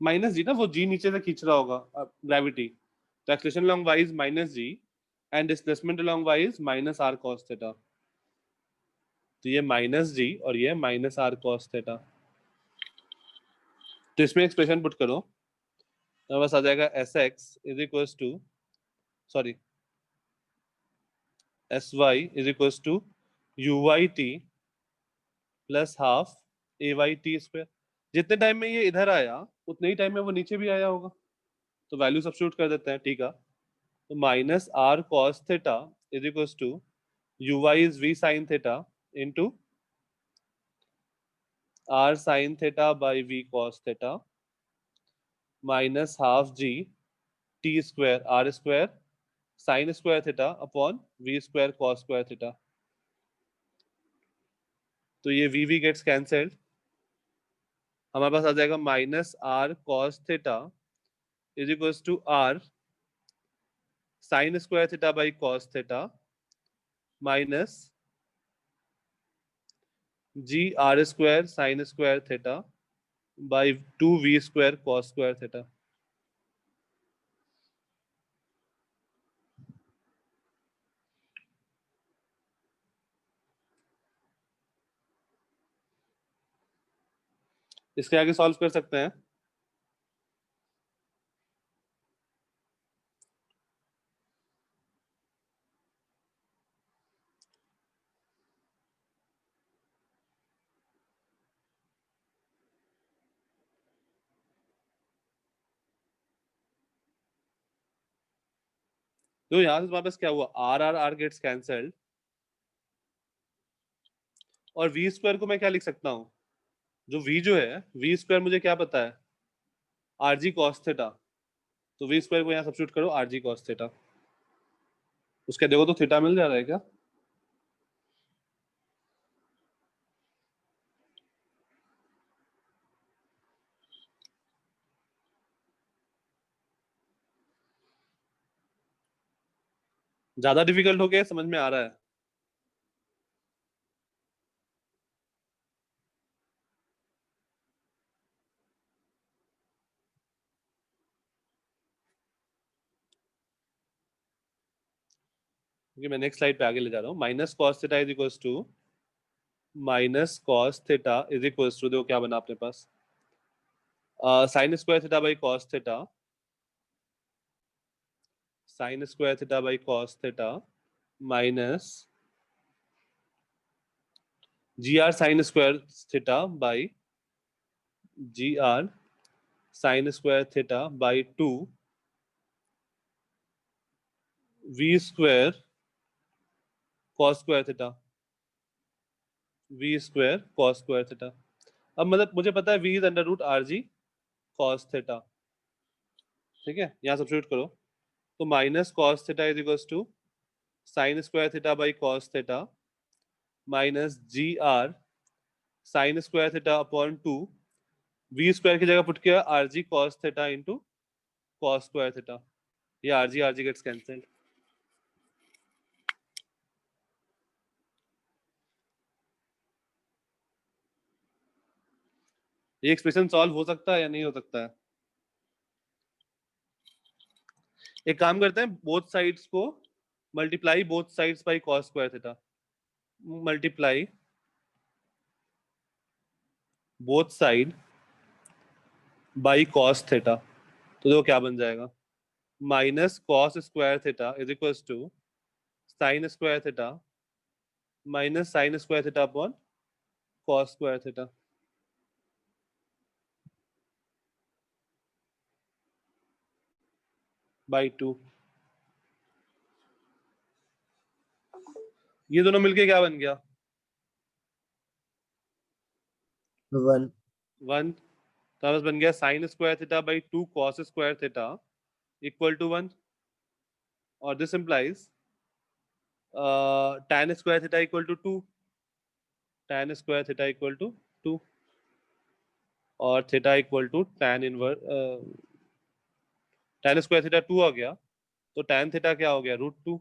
minus G ना, वो g नीचे से खींच रहा होगा ग्रेविटी, तो acceleration along y is minus g and displacement along y is minus r cos theta. तो ये माइनस जी और ये माइनस r cos थीटा। तो इसमें एक्सप्रेशन पुट करो तो बस आ जाएगा s x is equal to sorry s y is equal to u y t plus half a y t square. जितने टाइम में ये इधर आया उतने ही टाइम में वो नीचे भी आया होगा, तो वैल्यू सब्स्टिट्यूट कर देते हैं। ठीक है, तो minus r cos theta is equal to u y is v sine theta into r sine theta by v cos theta minus half g t square r square sine square theta upon v square cos square theta. तो ये v gets cancelled, हमारे पास आ जाएगा minus r cos theta is equal to r sine square theta by cos theta minus ji r square sine square theta by 2v square cos square theta. इसके आगे solve कर सकते हैं। तो यहां से हमारे पास क्या हुआ, आर गेट्स कैंसल्ड और वी स्क्वायर को मैं क्या लिख सकता हूँ, जो v जो है वी स्क्वायर मुझे क्या पता है, आर जी कॉस थीटा। तो वी स्क्वायर को यहाँ सब्स्टिट्यूट करो आर जी कॉस थीटा, उसके देखो तो थीटा मिल जा रहा है क्या? ज्यादा डिफिकल्ट हो गया, समझ में आ रहा है? क्योंकि मैं नेक्स्ट स्लाइड पे आगे ले जा रहा हूँ। Minus cos theta is equals to minus cos theta is equals to, देखो क्या बना अपने पास, sine square theta by cos theta, sine square theta by cos theta minus ji are sine square theta by G are sine square theta by 2 we square cos square theta, V square cos square theta. अब मतलब मुझे पता है v is under root R ji cos theta, ठीक है, यहाँ substitute करो तो minus cos theta is equals to sine square theta by cos theta minus ji are sine square theta upon 2 we square की जगह पुट किया r जी cos theta into cos square theta, ये r g gets cancelled. ये expression solve हो सकता है या नहीं हो सकता है? एक काम करते हैं, बोथ साइड्स को multiply both sides by cos square theta, multiply both side by cos theta, तो देखो क्या बन जाएगा, minus cos square theta is equal to sine square theta minus sine square theta upon cos square theta. By 2, ये दोनों मिलके क्या बन गया? 1 1, तो बस बन गया sine square theta by 2 cos square theta equal to 1, और this implies tan square theta equal to 2, tan square theta equal to 2, और theta equal to tan inverse, tan square theta 2 आ गया, तो tan थीटा क्या हो गया, √2,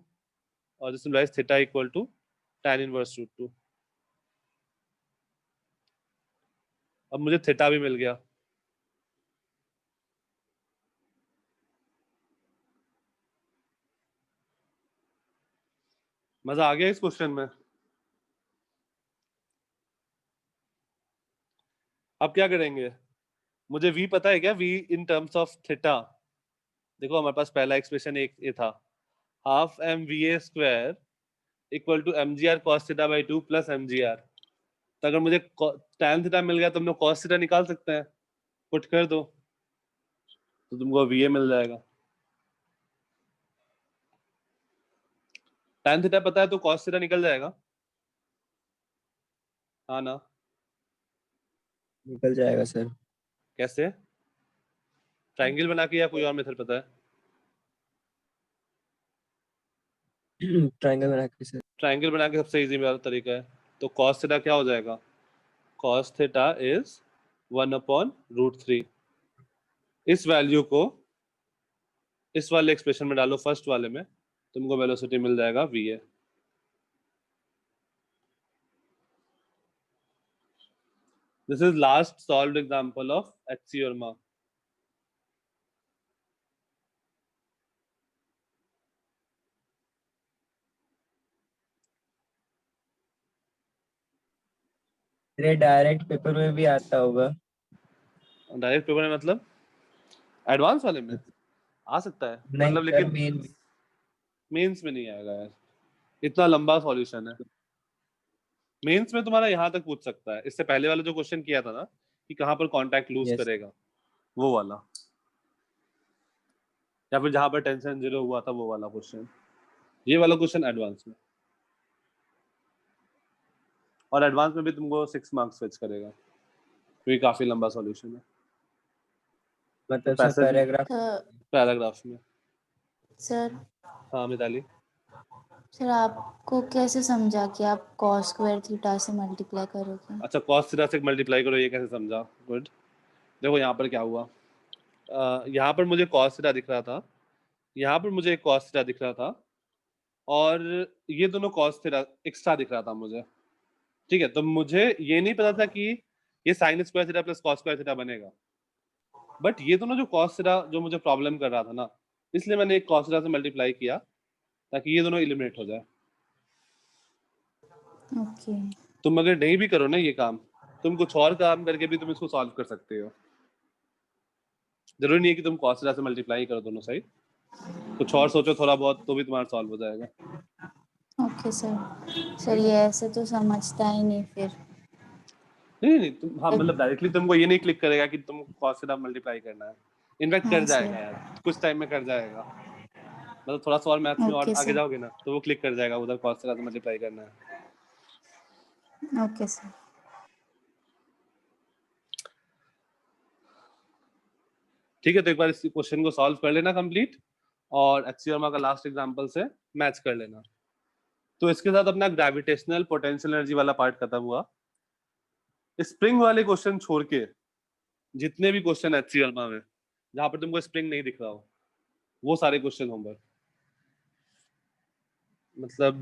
और this implies theta equal to tan inverse √2। अब मुझे थीटा भी मिल गया। मजा आ गया इस क्वेश्चन में? अब क्या करेंगे, मुझे v पता है क्या, v in terms of theta, देखो हमारे पास पहला एक्सप्रेशन एक ये था, half m v a square equal to m g r cos theta by 2 plus m g r. तो अगर मुझे tan थीटा मिल गया तो हम लोग cos थीटा निकाल सकते हैं, पुट कर दो तो तुमको वी ए मिल जाएगा। tan थीटा पता है तो cos थीटा निकल जाएगा, हाँ ना? निकल जाएगा सर। कैसे, ट्राइंगल बना के या कोई और मेथड पता है? ट्रायंगल बना के सर। ट्राइंगल बना के सबसे इजी वाला तरीका है। तो cos थीटा क्या हो जाएगा, cos थीटा इज 1/√3। इस वैल्यू को इस वाले एक्सप्रेशन में डालो, फर्स्ट वाले में, तुमको वेलोसिटी मिल जाएगा va। This is last solved example of axioma. मेरे डायरेक्ट पेपर में भी आता होगा। डायरेक्ट पेपर में मतलब एडवांस वाले में आ सकता है, नहीं मतलब सर, लेकिन मेंस में नहीं आएगा यार, इतना लंबा सॉल्यूशन है। मेंस में तुम्हारा यहाँ तक पूछ सकता है, इससे पहले वाला जो क्वेश्चन किया था ना कि कहाँ पर कांटेक्ट लूज Yes. करेगा, वो वाला, या फिर जहाँ पर टेंशन जीरो हुआ था वो वाला क्वेश्चन, ये वाला क्वेश्चन एडवांस में। और एडवांस में भी तुमको 6 मार्क्स फेच करेगा क्योंकि काफी लंबा सॉल्यूशन है। मतलब तो सर पैराग्राफ पैराग्राफ में। सर हाँ मिताली, सर आपको कैसे समझा कि आप cos स्क्वायर थीटा से मल्टीप्लाई करोगे? अच्छा cos थीटा से मल्टीप्लाई करो, ये कैसे समझा, गुड। देखो यहाँ पर क्या हुआ, यहाँ पर मुझे cos थीटा दिख रहा था, यहाँ पर मुझे एक cos थीटा दिख रहा था, और ये दोनों cos थीटा एक्स्ट्रा दिख रहा था मुझे, ठीक है। तो मुझे ये नहीं पता था कि ये sin square theta plus cos square theta बनेगा, बट ये दोनों जो cos थीटा जो मुझे प्रॉब्लम कर रहा था ना, इसलिए मैंने एक cos थीटा से मल्टीप्लाई किया ताकि ये दोनों एलिमिनेट हो जाए। ओके। तुम अगर नहीं भी करो ना ये काम, तुम कुछ और काम करके भी तुम इसको सॉल्व कर सकते हो, जरूरी नहीं है कि तुम cos थीटा से मल्टीप्लाई करो दोनों साइड, कुछ और सोचो थोड़ा बहुत तो भी तुम्हारा सॉल्व हो जाएगा। ओके सर ये ऐसे तो समझता ही नहीं फिर। नहीं तुम, हाँ मतलब डायरेक्टली तुमको ये नहीं क्लिक करेगा कि तुम cos थीटा मल्टीप्लाई करना है, इनफैक्ट कर हाँ जाएगा सर। यार, कुछ टाइम में कर जाएगा, मतलब थोड़ा सा और मैथ्स में और ओके आगे सर। जाओगे ना तो वो क्लिक कर जाएगा उधर cos थीटा से मल्टीप्लाई करना है। Okay sir. ठीक है, तो एक बार इस क्वेश्चन को सॉल्व कर लेना कंप्लीट, और एक्सियोमा का लास्ट एग्जांपल से मैच कर लेना। तो इसके साथ अपना ग्रेविटेशनल पोटेंशियल एनर्जी वाला पार्ट खत्म हुआ। स्प्रिंग वाले क्वेश्चन छोड़ के जितने भी क्वेश्चन एक्सियोमा में जहां पर तुमको स्प्रिंग नहीं दिख रहा हो, वो सारे क्वेश्चन होंगे, मतलब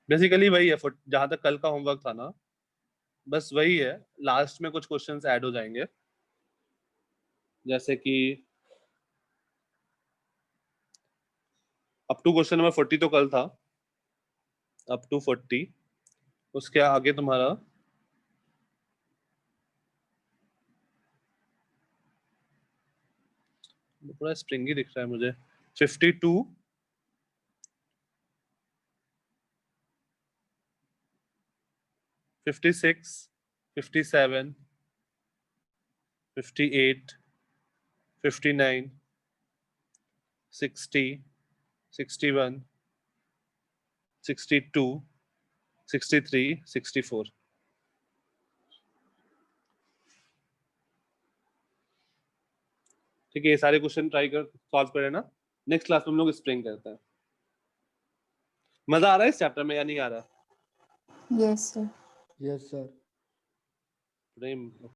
बेसिकली वही है जहां तक कल का होमवर्क था ना, बस वही है, लास्ट में कुछ क्वेश्चंस ऐड हो जाएंगे, जैसे कि अप टू क्वेश्चन नंबर 40 तो कल था, अप टू 40, उसके आगे तुम्हारा पूरा स्प्रिंग ही दिख रहा है मुझे, 52, 56, 57, 58, 59, 60, 61, 62, 63, 64। ठीक है, ये सारे क्वेश्चन ट्राई कर सॉल्व करें ना, नेक्स्ट क्लास में हम लोग स्प्रिंग करते हैं। मजा आ रहा है इस चैप्टर में या नहीं आ रहा? Yes sir. Yes sir. प्रेम